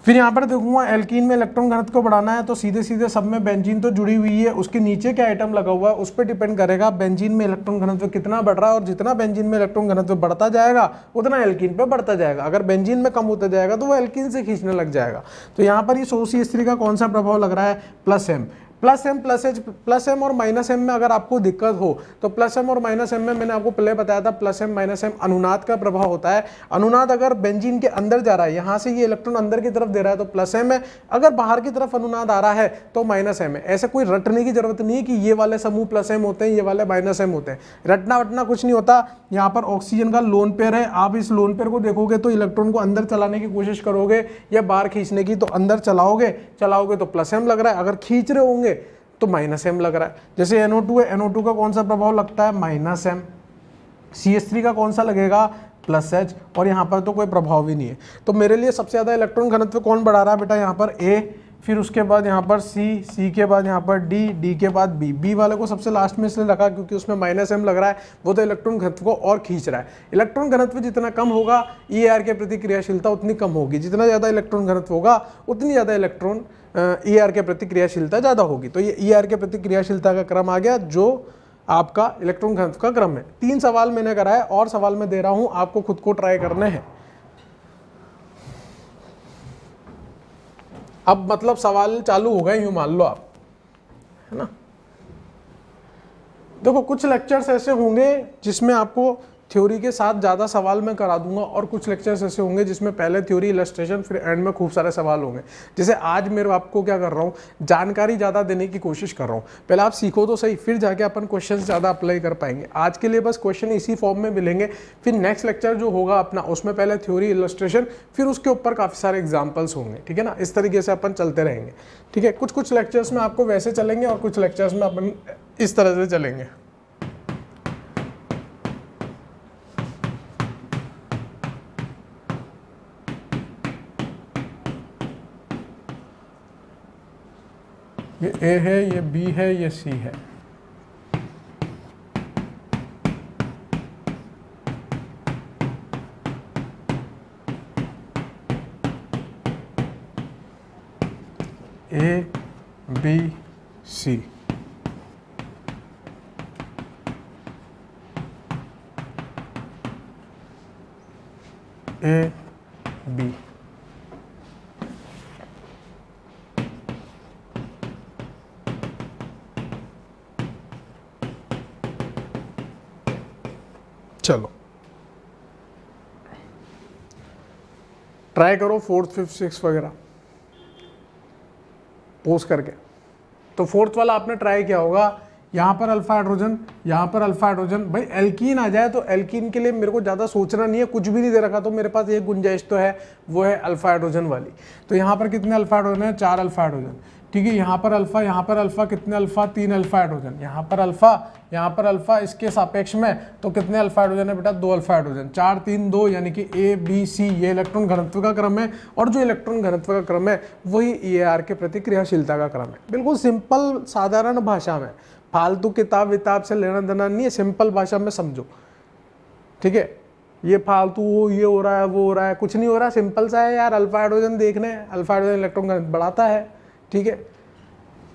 फिर यहाँ पर देखूंगा एल्कीन में इलेक्ट्रॉन घनत्व को बढ़ाना है, तो सीधे सीधे सब में बेंजीन तो जुड़ी हुई है, उसके नीचे क्या आइटम लगा हुआ है उस पर डिपेंड करेगा बेंजीन में इलेक्ट्रॉन घनत्व कितना बढ़ रहा है। और जितना बेंजीन में इलेक्ट्रॉन घनत्व बढ़ता जाएगा उतना एल्कीन पे बढ़ता जाएगा। अगर बेंजीन में कम होता जाएगा तो वो एल्कीन से खींचने लग जाएगा। तो यहाँ पर इस OCH3 का कौन सा प्रभाव लग रहा है? +M +M और -M में अगर आपको दिक्कत हो तो +M और -M में मैंने आपको पहले बताया था +M -M अनुनाद का प्रभाव होता है। अनुनाद अगर बेंजीन के अंदर जा रहा है, यहाँ से ये इलेक्ट्रॉन अंदर की तरफ दे रहा है तो +M है, अगर बाहर की तरफ अनुनाद आ रहा है तो -M है। ऐसे कोई रटने की जरूरत नहीं है कि ये वाले समूह +M होते हैं, ये वाले -M होते हैं। रटना वटना कुछ नहीं होता। यहाँ पर ऑक्सीजन का लोन पेयर है, आप इस लोन पेयर को देखोगे तो इलेक्ट्रॉन को अंदर चलाने की कोशिश करोगे या बाहर खींचने की, तो अंदर चलाओगे तो +M लग रहा है, अगर खींच रहे होंगे तो -M लग रहा है। जैसे NO2 है, NO2 का कौन सा प्रभाव लगता है? -M। CH3 का कौन सा लगेगा? +H। और यहाँ पर तो कोई प्रभाव ही नहीं है। तो मेरे लिए सबसे ज़्यादा इलेक्ट्रॉन घनत्व कौन बढ़ा रहा है बेटा? यहाँ पर A, फिर उसके बाद यहाँ पर C के बाद यहाँ पर D के बाद B वाले को सबसे लास्ट में इसलिए लगा क्योंकि उसमें -M लग रहा है, वो तो इलेक्ट्रॉन घनत्व को और खींच रहा है। इलेक्ट्रॉन घनत्व जितना कम होगा ER के प्रति क्रियाशीलता उतनी कम होगी। जितना ज़्यादा इलेक्ट्रॉन घनत्व होगा उतनी ज़्यादा इलेक्ट्रॉन ER के प्रति क्रियाशीलता ज़्यादा होगी। तो ये ER के प्रति क्रियाशीलता का क्रम आ गया जो आपका इलेक्ट्रॉन घनत्व का क्रम है। 3 सवाल मैंने कराया और सवाल मैं दे रहा हूं, आपको खुद को ट्राई करने हैं। अब मतलब सवाल चालू हो गए यूं मान लो आप, है ना। देखो कुछ लेक्चर्स ऐसे होंगे जिसमें आपको थ्योरी के साथ ज़्यादा सवाल मैं करा दूंगा और कुछ लेक्चर्स ऐसे होंगे जिसमें पहले थ्योरी इलस्ट्रेशन फिर एंड में खूब सारे सवाल होंगे। जैसे आज मेरे आपको क्या कर रहा हूँ, जानकारी ज़्यादा देने की कोशिश कर रहा हूँ, पहले आप सीखो तो सही, फिर जाके अपन क्वेश्चन ज़्यादा अप्लाई कर पाएंगे। आज के लिए बस क्वेश्चन इसी फॉर्म में मिलेंगे, फिर नेक्स्ट लेक्चर जो होगा अपना उसमें पहले थ्योरी इलस्ट्रेशन फिर उसके ऊपर काफ़ी सारे एग्जाम्पल्स होंगे, ठीक है ना। इस तरीके से अपन चलते रहेंगे, ठीक है। कुछ कुछ लेक्चर्स में आपको वैसे चलेंगे और कुछ लेक्चर्स में अपन इस तरह से चलेंगे। ये ए है, ये बी है, ये सी है। A B C, A B, चलो ट्राई करो फोर्थ फिफ्थ सिक्स वगैरह पोज करके। तो फोर्थ वाला आपने ट्राई किया होगा, यहाँ पर अल्फा हाइड्रोजन, यहाँ पर अल्फा हाइड्रोजन। भाई एल्कीन आ जाए तो एल्कीन के लिए मेरे को ज़्यादा सोचना नहीं है, कुछ भी नहीं दे रखा तो मेरे पास एक गुंजाइश तो है, वो है अल्फा हाइड्रोजन वाली। तो यहाँ पर कितने अल्फा हाइड्रोजन है, 4 अल्फा हाइड्रोजन, ठीक है। यहाँ पर अल्फा, कितने अल्फा, 3 अल्फा हाइड्रोजन। यहाँ पर अल्फा, इसके सापेक्ष में तो कितने अल्फा हाइड्रोजन है बेटा, 2 अल्फा हाइड्रोजन। 4 3 2 यानी कि ए बी सी, ये इलेक्ट्रॉन घनत्व का क्रम है, और जो इलेक्ट्रॉन घनत्व का क्रम है वही EAR के प्रति क्रियाशीलता का क्रम है। बिल्कुल सिंपल साधारण भाषा में, फालतू किताब विताब से लेना देना नहीं है, सिंपल भाषा में समझो, ठीक है। ये फालतू ये हो रहा है वो हो रहा है, कुछ नहीं हो रहा, सिंपल सा है यार। अल्फा हाइड्रोजन देखने, अल्फा हाइड्रोजन इलेक्ट्रॉन घनत्व बढ़ाता है, ठीक है।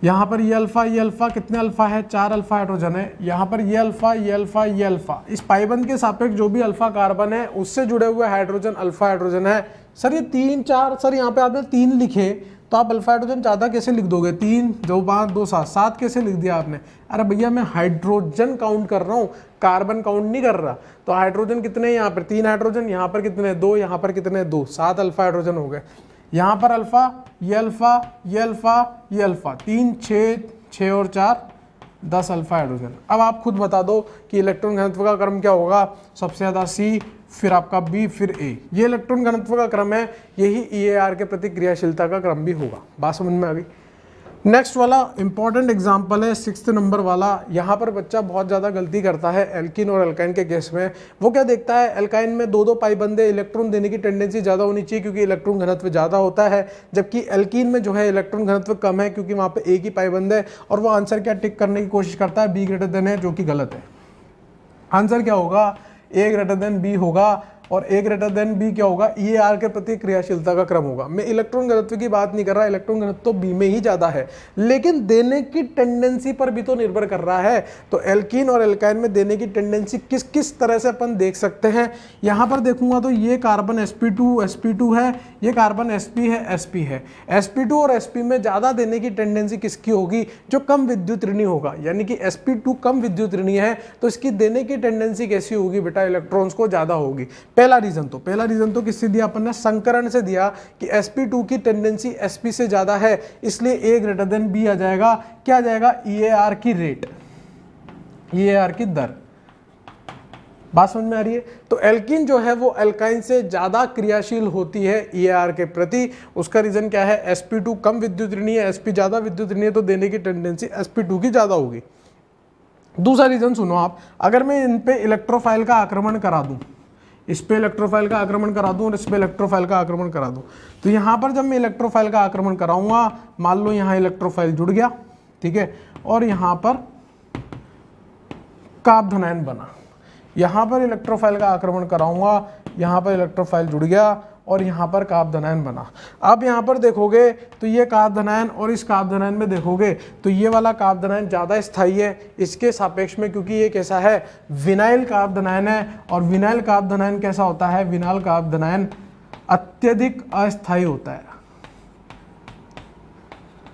यहाँ पर ये अल्फा, कितने अल्फा है, 4 अल्फा हाइड्रोजन है। यहाँ पर ये अल्फा, इस पाइबंद के सापेक्ष जो भी अल्फा कार्बन है उससे जुड़े हुए हाइड्रोजन अल्फा हाइड्रोजन है। सर ये 3 4, सर यहाँ पे आपने 3 लिखे तो आप अल्फा हाइड्रोजन ज़्यादा कैसे लिख दोगे, 3 2 5 2 7 7 कैसे लिख दिया आपने। अरे भैया मैं हाइड्रोजन काउंट कर रहा हूँ, कार्बन काउंट नहीं कर रहा। तो हाइड्रोजन कितने हैं, यहाँ पर 3 हाइड्रोजन, यहाँ पर कितने 2, यहाँ पर कितने 2, 7 अल्फा हाइड्रोजन हो गए। यहाँ पर अल्फा, ये अल्फा, ये अल्फा, ये अल्फा, 3 6 और 4 10 अल्फा हाइड्रोजन। अब आप खुद बता दो कि इलेक्ट्रॉन घनत्व का क्रम क्या होगा, सबसे ज़्यादा C, फिर आपका B, फिर A। ये इलेक्ट्रॉन घनत्व का क्रम है, यही EAR के प्रति क्रियाशीलता का क्रम भी होगा। बात समझ में आ गई। नेक्स्ट वाला इंपॉर्टेंट एग्जाम्पल है 6th नंबर वाला। यहाँ पर बच्चा बहुत ज़्यादा गलती करता है एल्कीन और एल्काइन के केस में। वो क्या देखता है, एल्काइन में 2 पाइबंदे, इलेक्ट्रॉन देने की टेंडेंसी ज़्यादा होनी चाहिए क्योंकि इलेक्ट्रॉन घनत्व ज़्यादा होता है, जबकि एल्कीन में जो है इलेक्ट्रॉन घनत्व कम है क्योंकि वहाँ पर एक ही पाइबंद है। और वो आंसर क्या टिक करने की कोशिश करता है, B ग्रेटर देन है, जो कि गलत है। आंसर क्या होगा, A ग्रेटर देन B होगा, और A ग्रेटर देन B क्या होगा, EAR के प्रति क्रियाशीलता का क्रम होगा। मैं इलेक्ट्रॉन घनत्व की बात नहीं कर रहा, इलेक्ट्रॉन घनत्व तो B में ही ज़्यादा है, लेकिन देने की टेंडेंसी पर भी तो निर्भर कर रहा है। तो एल्कीन और एल्काइन में देने की टेंडेंसी किस किस तरह से अपन देख सकते हैं। यहाँ पर देखूंगा तो ये कार्बन sp2 है, ये कार्बन sp है। sp2 और sp में ज़्यादा देने की टेंडेंसी किसकी होगी, जो कम विद्युत ऋणी होगा। यानी कि sp2 कम विद्युत ऋणी है तो इसकी देने की टेंडेंसी कैसी होगी बेटा, इलेक्ट्रॉन्स को ज़्यादा होगी। पहला रीजन तो किससे दिया अपन ने, संकरण से दिया कि sp2 की टेंडेंसी sp से ज्यादा है, इसलिए A ग्रेटर देन B आ जाएगा। क्या आ जाएगा, EAR की रेट, EAR की दर। बात समझ में आ रही है। तो एल्कीन जो है वो एल्काइन से ज्यादा क्रियाशील होती है EAR के प्रति। उसका रीजन क्या है, sp2 कम विद्युत ऋणी है, sp ज्यादा विद्युत ऋणी है, तो देने की टेंडेंसी sp2 की ज्यादा होगी। दूसरा रीजन सुनो आप, अगर मैं इन पे इलेक्ट्रोफाइल का आक्रमण करा दूं, इस पे इलेक्ट्रोफाइल का आक्रमण करा दूं और इस पे इलेक्ट्रोफाइल का आक्रमण करा दूं, तो यहाँ पर जब मैं इलेक्ट्रोफाइल का आक्रमण कराऊंगा, मान लो यहाँ इलेक्ट्रोफाइल जुड़ गया, ठीक है, और यहाँ पर काप धनायन बना। यहाँ पर इलेक्ट्रोफाइल का आक्रमण कराऊंगा, यहाँ पर इलेक्ट्रोफाइल जुड़ गया और यहाँ पर काप धनायन बना। अब यहाँ पर देखोगे तो ये काप धनायन और इस काप धनायन में देखोगे तो ये वाला काप धनायन ज़्यादा स्थायी है इसके सापेक्ष में, क्योंकि ये कैसा है, विनाइल काप धनायन है। और विनाइल काप धनायन कैसा होता है, विनाइल काप धनायन अत्यधिक अस्थायी होता है,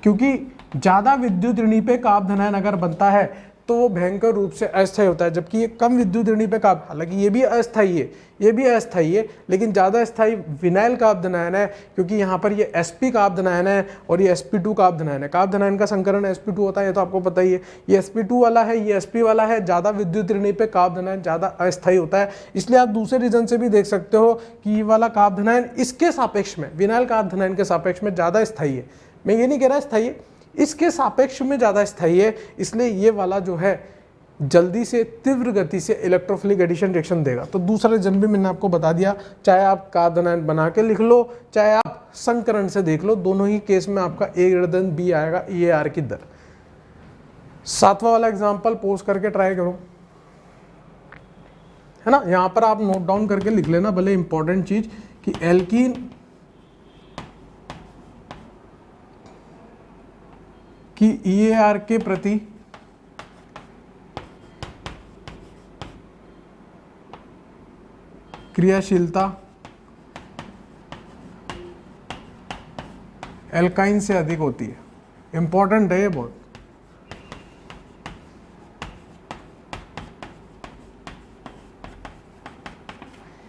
क्योंकि ज़्यादा विद्युत ऋणी पे काप धनायन अगर बनता है तो वो भयंकर रूप से अस्थायी होता है, जबकि ये कम विद्युत ऋणी पे काब्ध, हालांकि ये भी अस्थायी है, ये भी अस्थायी है, लेकिन ज़्यादा स्थायी विनाइल काब्धनायन है, क्योंकि यहाँ पर ये sp काब्धनायन है और ये sp2 काब्धनायन है। काब्धनायन का संकरण sp2 होता है, ये तो आपको पता ही है। ये sp2 वाला है, ये sp वाला है, ज़्यादा विद्युत ऋणी पे काब्धनायन ज़्यादा अस्थायी होता है। इसलिए आप दूसरे रीजन से भी देख सकते हो कि ये वाला काब्धनायन इसके सापेक्ष में, विनाइल काब्धनायन के सापेक्ष में ज़्यादा स्थायी है। मैं ये नहीं कह रहा स्थायी है, इसके सापेक्ष में ज़्यादा स्थायी है, इसलिए ये वाला जो है जल्दी से तीव्र गति से इलेक्ट्रोफिलिक एडिशन रिएक्शन देगा। तो दूसरा रीजन भी मैंने आपको बता दिया, चाहे आप काब्धनायन बना के लिख लो, चाहे आप संकरण से देख लो, दोनों ही केस में आपका A B आएगा EAR की दर। 7वां वाला एग्जांपल पोस्ट करके ट्राई करो, है ना। यहां पर आप नोट डाउन करके लिख लेना, भले इंपॉर्टेंट चीज कि एल्कीन की EAR के प्रति क्रियाशीलता एल्काइन से अधिक होती है। इंपॉर्टेंट है ये बहुत।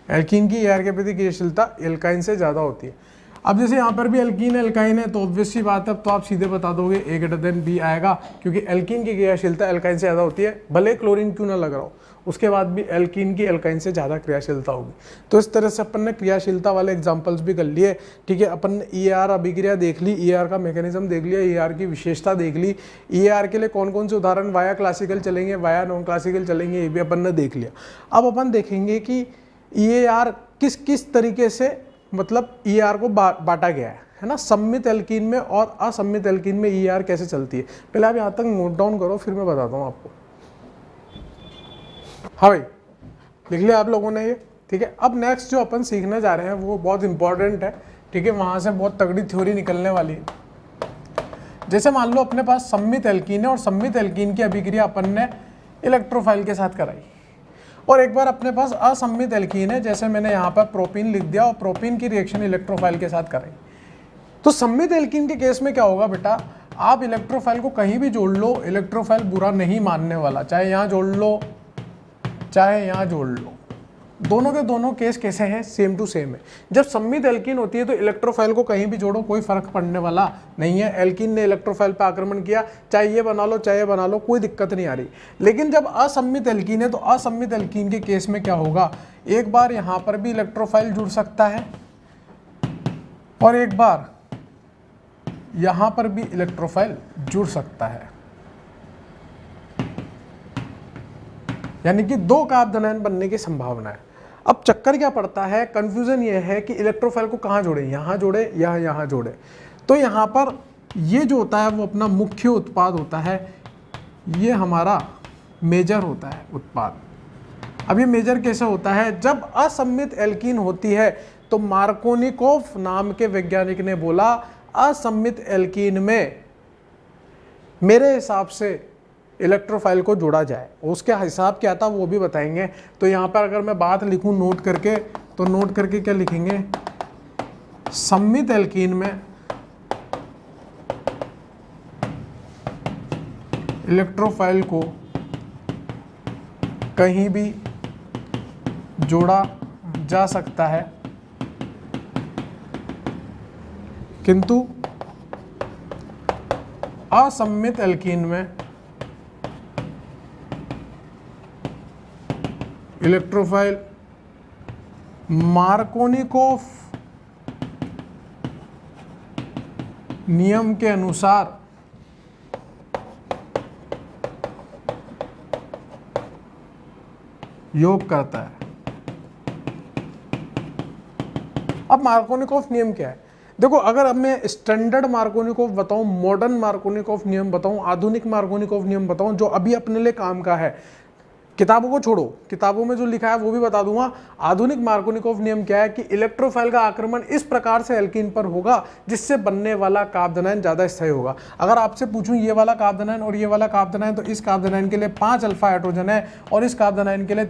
एल्कीन की EAR के प्रति क्रियाशीलता एल्काइन से ज्यादा होती है। अब जैसे यहाँ पर भी एल्कीन एल्काइन है, तो ऑब्वियस सी बात है, तो आप सीधे बता दोगे A B आएगा, क्योंकि एल्कीन की क्रियाशीलता एल्काइन से ज़्यादा होती है, भले क्लोरीन क्यों ना लग रहा हो, उसके बाद भी एल्कीन की एल्काइन से ज़्यादा क्रियाशीलता होगी। तो इस तरह से अपन ने क्रियाशीलता वाले एग्जाम्पल्स भी कर लिए, ठीक है। अपन ने EAR अभिक्रिया देख ली, EAR का मैकेनिज्म देख लिया, EAR की विशेषता देख ली, EAR के लिए कौन कौन से उदाहरण वाया क्लासिकल चलेंगे, वाया नॉन क्लासिकल चलेंगे, ये भी अपन ने देख लिया। अब अपन देखेंगे कि EAR किस किस तरीके से मतलब EAR को बांटा गया है ना, सम्मित एल्कीन में और असम्मित एल्कीन में EAR कैसे चलती है। पहले आप यहाँ तक नोट डाउन करो, फिर मैं बताता हूँ आपको। हाँ भाई, लिख लिया आप लोगों ने ये, ठीक है। अब नेक्स्ट जो अपन सीखने जा रहे हैं वो बहुत इंपॉर्टेंट है, ठीक है। वहाँ से बहुत तगड़ी थ्योरी निकलने वाली है। जैसे मान लो अपने पास सम्मित एल्कीन है और सम्मित एल्कीन की अभिक्रिया अपन ने इलेक्ट्रोफाइल के साथ कराई, और एक बार अपने पास असम्मित एल्कीन है, जैसे मैंने यहाँ पर प्रोपीन लिख दिया और प्रोपीन की रिएक्शन इलेक्ट्रोफाइल के साथ कराई। तो सम्मित एल्कीन के केस में क्या होगा बेटा, आप इलेक्ट्रोफाइल को कहीं भी जोड़ लो, इलेक्ट्रोफाइल बुरा नहीं मानने वाला, चाहे यहाँ जोड़ लो चाहे यहाँ जोड़ लो, दोनों के दोनों केस कैसे हैं, सेम टू सेम है। जब सम्मित एल्कीन होती है तो इलेक्ट्रोफाइल को कहीं भी जोड़ो, कोई फर्क पड़ने वाला नहीं है। एल्कीन ने इलेक्ट्रोफाइल पर आक्रमण किया, चाहे ये बना लो चाहे ये बना लो, कोई दिक्कत नहीं आ रही। लेकिन जब असम्मित एल्कीन है तो असम्मित एल्कीन के केस में क्या होगा, एक बार यहाँ पर भी इलेक्ट्रोफाइल जुड़ सकता है और एक बार यहाँ पर भी इलेक्ट्रोफाइल जुड़ सकता है, यानी कि दो काब्धनायन बनने की संभावना है। अब चक्कर क्या पड़ता है, कंफ्यूजन ये है कि इलेक्ट्रोफाइल को कहाँ जोड़े, यहाँ जोड़े या यहाँ जोड़े। तो यहाँ पर ये जो होता है वो अपना मुख्य उत्पाद होता है, ये हमारा मेजर होता है उत्पाद। अब ये मेजर कैसे होता है, जब असम्मित एल्कीन होती है तो मार्कोनिकोव नाम के वैज्ञानिक ने बोला असम्मित एल्कीन में मेरे हिसाब से इलेक्ट्रोफाइल को जोड़ा जाए। उसके हिसाब क्या था वो भी बताएंगे। तो यहाँ पर अगर मैं बात लिखूँ नोट करके, तो नोट करके क्या लिखेंगे, सम्मित एल्कीन में इलेक्ट्रोफाइल को कहीं भी जोड़ा जा सकता है, किंतु असम्मित एल्कीन में इलेक्ट्रोफाइल मार्कोनिकोव नियम के अनुसार योग करता है। अब मार्कोनिकोव नियम क्या है, देखो अगर अब मैं स्टैंडर्ड मार्कोनिकोव बताऊं, मॉडर्न मार्कोनिकोव नियम बताऊं, आधुनिक मार्कोनिकोव नियम बताऊं जो अभी अपने लिए काम का है, किताबों को छोड़ो, किताबों में जो लिखा है वो भी बता दूंगा। आधुनिक मार्कोनिकोव नियम क्या है कि इलेक्ट्रोफाइल का आक्रमण इस प्रकार से एल्कीन पर होगा जिससे बनने वाला काब्धनायन ज्यादा स्थायी होगा। अगर आपसे पूछूं ये वाला काब्धनायन और ये वाला काब्धनायन, तो इस काब्धनायन के लिए 5 अल्फा हाइड्रोजन है और इस काब्धनायन के लिए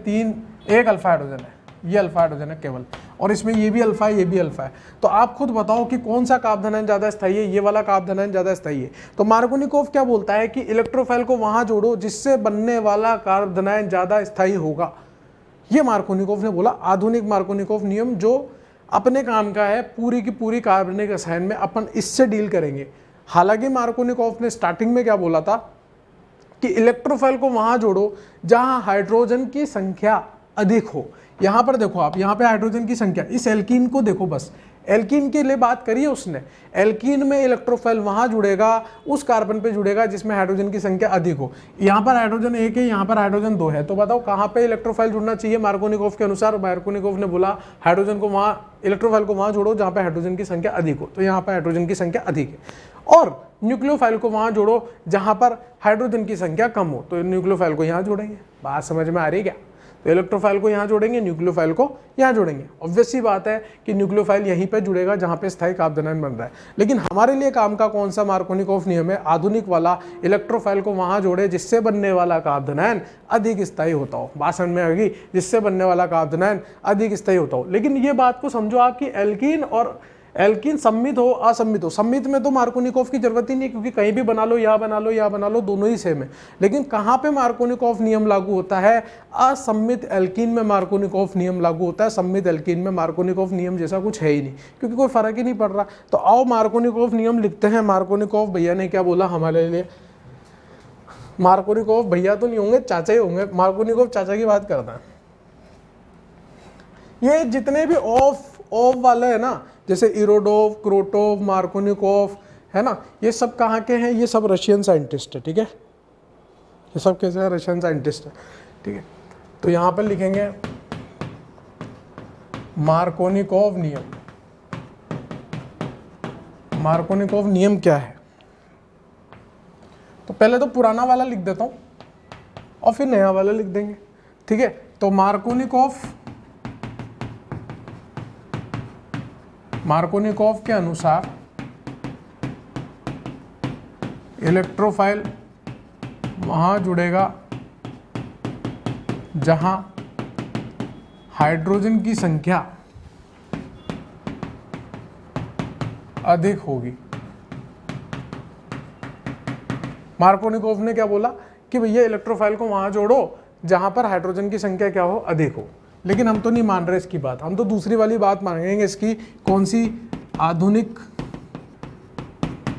1 अल्फा हाइड्रोजन है, ये अल्फा हाइड्रोजन है केवल। और इसमें ये भी अल्फा है, ये भी अल्फा है। तो आप खुद बताओ कि कौन सा कार्बोनाइन ज़्यादा स्थायी है, ये वाला कार्बोनाइन ज़्यादा स्थायी है। तो मार्कोनिकोव क्या बोलता है कि इलेक्ट्रोफाइल को वहाँ जोड़ो जिससे बनने वाला कार्बोनाइन ज़्यादा स्थायी होगा। ये मार्कोनिकोव ने बोला। आधुनिक मार्कोनिकोव नियम जो अपने काम का है, पूरी की पूरी कार्बनिक रसायन में अपन इससे डील करेंगे। हालांकि मार्कोनिकोव ने स्टार्टिंग में क्या बोला था कि इलेक्ट्रोफाइल को वहां जोड़ो जहां हाइड्रोजन की संख्या अधिक हो। यहां पर देखो आप, यहां पे हाइड्रोजन की संख्या, इस एल्कीन को देखो, बस एल्कीन के लिए बात करी है उसने। एल्कीन में इलेक्ट्रोफाइल वहां जुड़ेगा, उस कार्बन पे जुड़ेगा जिसमें हाइड्रोजन की संख्या अधिक हो। यहाँ पर हाइड्रोजन 1 है, यहाँ पर हाइड्रोजन 2 है, तो बताओ कहाँ पे इलेक्ट्रोफाइल जुड़ना चाहिए मार्कोनिकोव के अनुसार। मार्कोनिकोव ने बोला हाइड्रोजन को वहां, इलेक्ट्रोफाइल को वहां जोड़ो जहाँ पे हाइड्रोजन की संख्या अधिक हो, तो यहाँ पर हाइड्रोजन की संख्या अधिक है। और न्यूक्लियोफाइल को वहां जोड़ो जहां पर हाइड्रोजन की संख्या कम हो, तो न्यूक्लियोफाइल को यहाँ जोड़ेंगे। बात समझ में आ रही है क्या? तो इलेक्ट्रोफाइल को यहाँ जोड़ेंगे, न्यूक्लियोफाइल को यहाँ जोड़ेंगे। ऑब्वियस सी बात है कि न्यूक्लियोफाइल यहीं पे जुड़ेगा जहाँ पे स्थायी कार्बोनाइन बन रहा है। लेकिन हमारे लिए काम का कौन सा मार्कोनिकोव नियम है? आधुनिक वाला, इलेक्ट्रोफाइल को वहाँ जोड़े जिससे बनने वाला कार्बोनाइन अधिक स्थायी होता हो। बात समझ में आएगी? जिससे बनने वाला कार्बोनाइन अधिक स्थायी होता हो। लेकिन ये बात को समझो आप कि एल्कीन और एल्कीन सम्मित हो असम्मित हो, सम्मित में तो मार्कोनिकोव की जरूरत ही नहीं, क्योंकि कहीं भी बना लो, यहाँ बना लो, यहाँ बना लो, दोनों ही सेम है। लेकिन कहाँ पे मार्कोनिकोव नियम लागू होता है? असम्मित एल्कीन में मार्कोनिकोव नियम लागू होता है। सम्मित एल्कीन में मार्कोनिकोव नियम जैसा कुछ है ही नहीं, क्योंकि कोई फर्क ही नहीं पड़ रहा। तो आओ मार्कोनिकोव नियम लिखते हैं। मार्कोनिकोव भैया ने क्या बोला हमारे लिए? मार्कोनिकोव भैया तो नहीं होंगे, चाचा ही होंगे। मार्कोनिकोव चाचा की बात करता है। ये जितने भी ऑफ वाले है ना, जैसे इरोडोव, क्रोटोव, मार्कोनिकोव, है ना, ये सब कहाँ के हैं? ये सब रशियन साइंटिस्ट है, ठीक है। ये सब कैसे हैं? रशियन साइंटिस्ट है, ठीक है। तो यहाँ पर लिखेंगे मार्कोनिकोव नियम। मार्कोनिकोव नियम क्या है? तो पहले तो पुराना वाला लिख देता हूँ और फिर नया वाला लिख देंगे, ठीक है। तो मार्कोनिकोव के अनुसार इलेक्ट्रोफाइल वहां जुड़ेगा जहां हाइड्रोजन की संख्या अधिक होगी। मार्कोनिकोव ने क्या बोला कि भैया इलेक्ट्रोफाइल को वहां जोड़ो जहां पर हाइड्रोजन की संख्या क्या हो? अधिक हो। लेकिन हम तो नहीं मान रहे इसकी बात, हम तो दूसरी वाली बात मांगेंगे इसकी। कौन सी? आधुनिक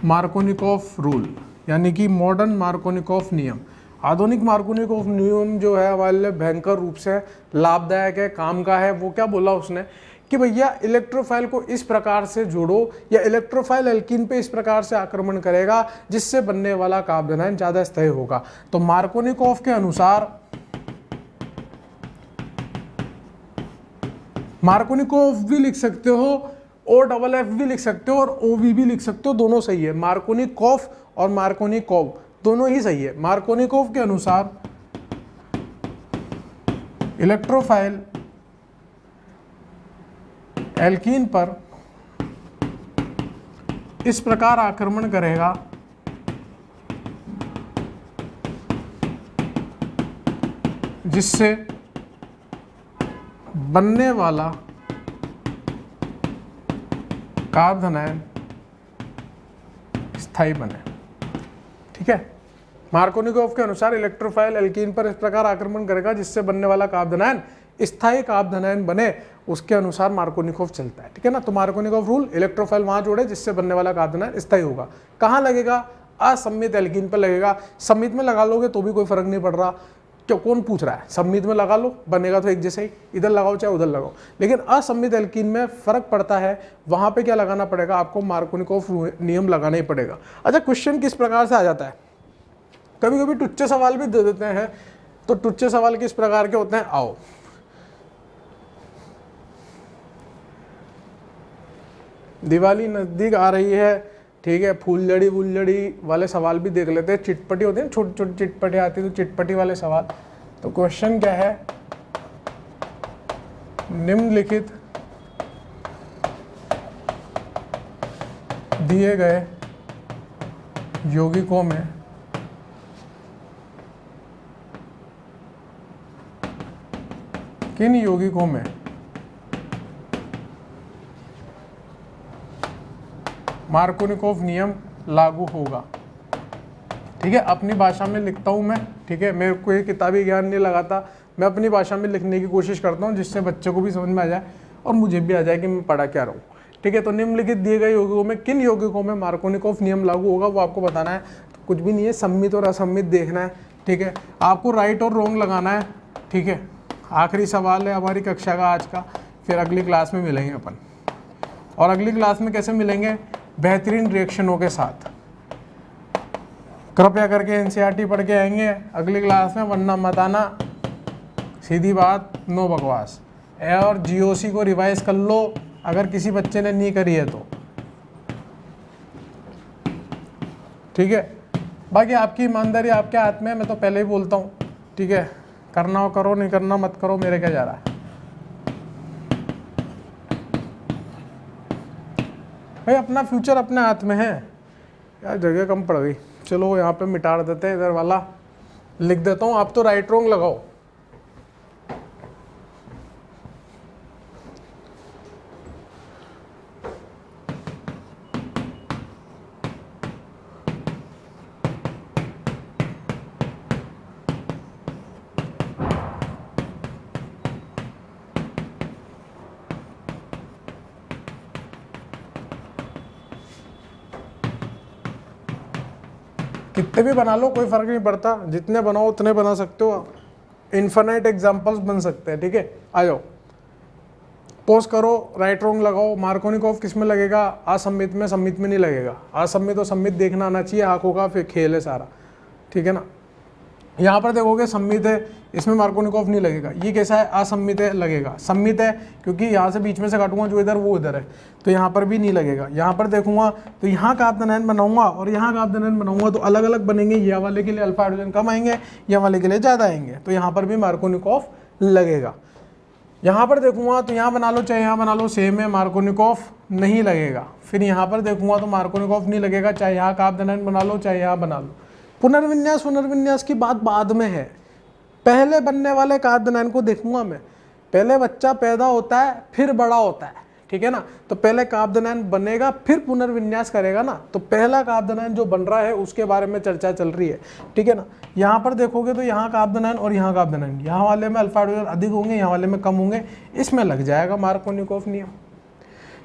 मार्कोनिकोव रूल, यानी कि मॉडर्न मार्कोनिकोव नियम। आधुनिक मार्कोनिकोव नियम जो है हमारे लिए भयंकर रूप से लाभदायक है, काम का है। वो क्या बोला उसने कि भैया इलेक्ट्रोफाइल को इस प्रकार से जोड़ो, या इलेक्ट्रोफाइल एल्कीन पे इस प्रकार से आक्रमण करेगा जिससे बनने वाला कार्बोनाइन ज्यादा स्थायी होगा। तो मार्कोनिकोव के अनुसार, मार्कोनिकोव भी लिख सकते हो, OFF भी लिख सकते हो और OV भी लिख सकते हो, दोनों सही है। मार्कोनिकोव और मार्कोनिकोव दोनों ही सही है। मार्कोनिकोव के अनुसार इलेक्ट्रोफाइल एल्कीन पर इस प्रकार आक्रमण करेगा जिससे बनने वाला कार्बोनाइन स्थायी बने, ठीक है। मार्कोनिकोव के अनुसार इलेक्ट्रोफाइल एल्कीन पर इस प्रकार आक्रमण करेगा जिससे बनने वाला कार्बोनाइन स्थायी कार्बोनाइन बने, उसके अनुसार मार्कोनिकोव चलता है, ठीक है ना। तो मार्कोनिकोव रूल, इलेक्ट्रोफाइल वहां जोड़े जिससे बनने वाला कार्बोनाइन स्थायी होगा। कहां लगेगा? असम्मित एल्कीन पर लगेगा। सम्मित में लगा लोगे तो भी कोई फर्क नहीं पड़ रहा, क्यों? कौन पूछ रहा है? सम्मित में लगा लो, बनेगा तो एक जैसे ही, इधर लगाओ चाहे उधर लगाओ। लेकिन असम्मित एल्कीन में फर्क पड़ता है, वहां पे क्या लगाना पड़ेगा आपको? मार्कोनिकोव नियम लगाना ही पड़ेगा। अच्छा, क्वेश्चन किस प्रकार से आ जाता है? कभी कभी टुच्चे सवाल भी दे देते हैं। तो टुच्चे सवाल किस प्रकार के होते हैं? आओ, दिवाली नजदीक आ रही है, ठीक है। फूलझड़ी वूलझड़ी वाले सवाल भी देख लेते हैं। चिटपटी होते हैं, छोटी छोटी चिटपटी आती है, तो चिटपटी वाले सवाल। तो क्वेश्चन क्या है? निम्नलिखित दिए गए यौगिकों में किन यौगिकों में मार्कोनिकोव नियम लागू होगा। ठीक है, अपनी भाषा में लिखता हूँ मैं। ठीक है, मेरे को ये किताबी ज्ञान नहीं लगाता, मैं अपनी भाषा में लिखने की कोशिश करता हूँ जिससे बच्चे को भी समझ में आ जाए और मुझे भी आ जाए कि मैं पढ़ा क्या रहा हूँ। ठीक है, तो निम्नलिखित दिए गए यौगिकों में किन यौगिकों में मार्कोनिकोव नियम लागू होगा वो आपको बताना है। तो कुछ भी नहीं है, सम्मित और असम्मित देखना है। ठीक है, आपको राइट और रॉन्ग लगाना है। ठीक है, आखिरी सवाल है हमारी कक्षा का आज का, फिर अगली क्लास में मिलेंगे अपन। और अगली क्लास में कैसे मिलेंगे? बेहतरीन रिएक्शनों के साथ। कृपया करके एनसीईआरटी पढ़ के आएंगे अगली क्लास में, वरना मत आना, सीधी बात, नो बकवास। और जीओसी को रिवाइज कर लो अगर किसी बच्चे ने नहीं करी है तो। ठीक है, बाकी आपकी ईमानदारी आपके हाथ में है, मैं तो पहले ही बोलता हूँ। ठीक है, करना हो करो, नहीं करना मत करो, मेरे क्या जा रहा है भाई, अपना फ्यूचर अपने हाथ में है। यार जगह कम पड़ गई, चलो यहाँ पे मिटा देते हैं, इधर वाला लिख देता हूँ, आप तो राइट रॉन्ग लगाओ। कितने भी बना लो, कोई फर्क नहीं पड़ता, जितने बनाओ उतने बना सकते हो आप, इन्फिनाइट एग्जांपल्स बन सकते हैं। ठीक है, आ जाओ, पोज करो, राइट रॉन्ग लगाओ। मार्कोनिकोव किस में लगेगा? असम्मित में, सम्मित में नहीं लगेगा। असम्मित और सम्मित देखना आना चाहिए, आंखों का फिर खेल है सारा। ठीक है ना, यहाँ पर देखोगे सम्मित है, इसमें मार्कोनिकोव नहीं लगेगा। ये कैसा है? असम्मित है, लगेगा। सम्मित है क्योंकि यहाँ से बीच में से काटूंगा, जो इधर वो इधर है, तो यहाँ पर भी नहीं लगेगा। यहाँ पर देखूंगा तो यहाँ का आपदानायन बनाऊंगा और यहाँ का आपदानायन बनाऊंगा, तो अलग अलग बनेंगे। यह वाले के लिए अल्फा हाइड्रोजन कम आएंगे, यह वाले के लिए ज़्यादा आएंगे, तो यहाँ पर भी मार्कोनिकोव लगेगा। यहाँ पर देखूंगा तो यहाँ बना लो चाहे यहाँ बना लो, सेम है, मार्कोनिकोव नहीं लगेगा। फिर यहाँ पर देखूंगा तो मार्कोनिकोव नहीं लगेगा, चाहे यहाँ का आपदानायन बना लो चाहे यहाँ बना लो। पुनर्विन्यास की बात बाद में है, पहले बनने वाले कार्बनायन को देखूंगा मैं। पहले बच्चा पैदा होता है फिर बड़ा होता है। ठीक है ना, तो पहले कार्बनायन बनेगा फिर पुनर्विन्यास करेगा ना, तो पहला कार्बनायन जो बन रहा है उसके बारे में चर्चा चल रही है। ठीक है ना, यहाँ पर देखोगे तो यहाँ कार्बनायन और यहाँ कार्बनायन, यहाँ वाले में अल्फा हाइड्रोजन अधिक होंगे, यहाँ वाले में कम होंगे, इसमें लग जाएगा मार्कोनिकोव नियम।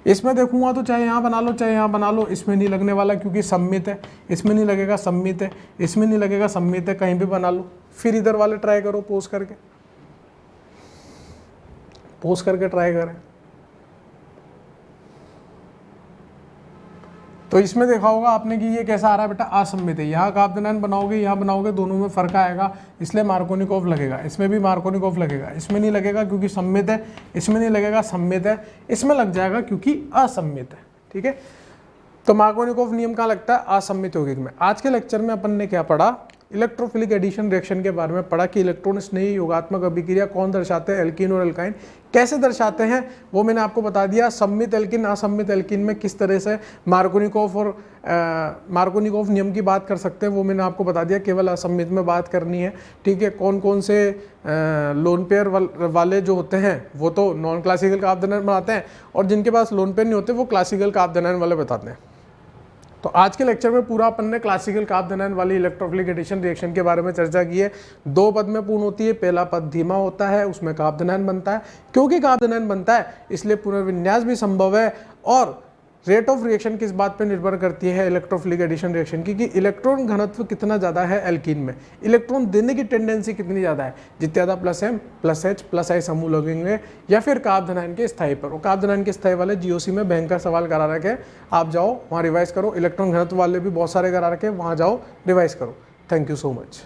इसमें देखूंगा तो चाहे यहाँ बना लो चाहे यहाँ बना लो, इसमें नहीं लगने वाला क्योंकि सम्मित है। इसमें नहीं लगेगा, सम्मित है। इसमें नहीं लगेगा, सम्मित है, कहीं भी बना लो। फिर इधर वाले ट्राई करो, पोज करके ट्राई करें। तो इसमें देखा होगा आपने कि ये कैसा आ रहा है बेटा, असम्मित है। यहाँ का आपदानायन बनाओगे यहाँ बनाओगे, दोनों में फर्क आएगा, इसलिए मार्कोनिकोव लगेगा। इसमें भी मार्कोनिकोव लगेगा, इसमें नहीं लगेगा क्योंकि सम्मित है। इसमें नहीं लगेगा, सम्मित है। इसमें लग जाएगा क्योंकि असम्मित है। ठीक है, तो मार्कोनिकोव नियम कहाँ लगता है? असम्मित यौगिक में। आज के लेक्चर में अपन ने क्या पढ़ा? इलेक्ट्रोफिलिक एडिशन रिएक्शन के बारे में पढ़ा कि इलेक्ट्रॉन स्नेही योगात्मक अभिक्रिया कौन दर्शाते हैं, एल्कीन और एल्काइन कैसे दर्शाते हैं, वो मैंने आपको बता दिया। सम्मित एल्कीन असम्मित एल्कीन में किस तरह से मार्कोनिकोव और मार्कोनिकोव नियम की बात कर सकते हैं, वो मैंने आपको बता दिया। केवल असम्मित में बात करनी है। ठीक है, कौन कौन से लोन पेयर वाले जो होते हैं वो तो नॉन क्लासिकल का आपदानायन बनाते हैं, और जिनके पास लोन पेयर नहीं होते वो क्लासिकल का आपदानायन वाले बताते हैं। तो आज के लेक्चर में पूरा अपन ने क्लासिकल कार्बनायन वाली इलेक्ट्रोफिलिक एडिशन रिएक्शन के बारे में चर्चा की है। 2 पद में पूर्ण होती है। पहला पद धीमा होता है, उसमें कार्बनायन बनता है। क्योंकि कार्बनायन बनता है इसलिए पुनर्विन्यास भी संभव है। और रेट ऑफ रिएक्शन किस बात पे निर्भर करती है इलेक्ट्रोफिलिक एडिशन रिएक्शन की, कि इलेक्ट्रॉन घनत्व कितना ज़्यादा है एल्कीन में, इलेक्ट्रॉन देने की टेंडेंसी कितनी ज़्यादा है। जितने ज़्यादा plus M plus H plus I समूह लगेंगे, या फिर कार्बनायन के स्थायी पर। और कार्बनायन के स्थायी वाले जीओसी में भयंकर सवाल करा रखे, आप जाओ वहाँ रिवाइज करो। इलेक्ट्रॉन घनत्व वाले भी बहुत सारे करा रखे, वहाँ जाओ रिवाइज करो। Thank you so much.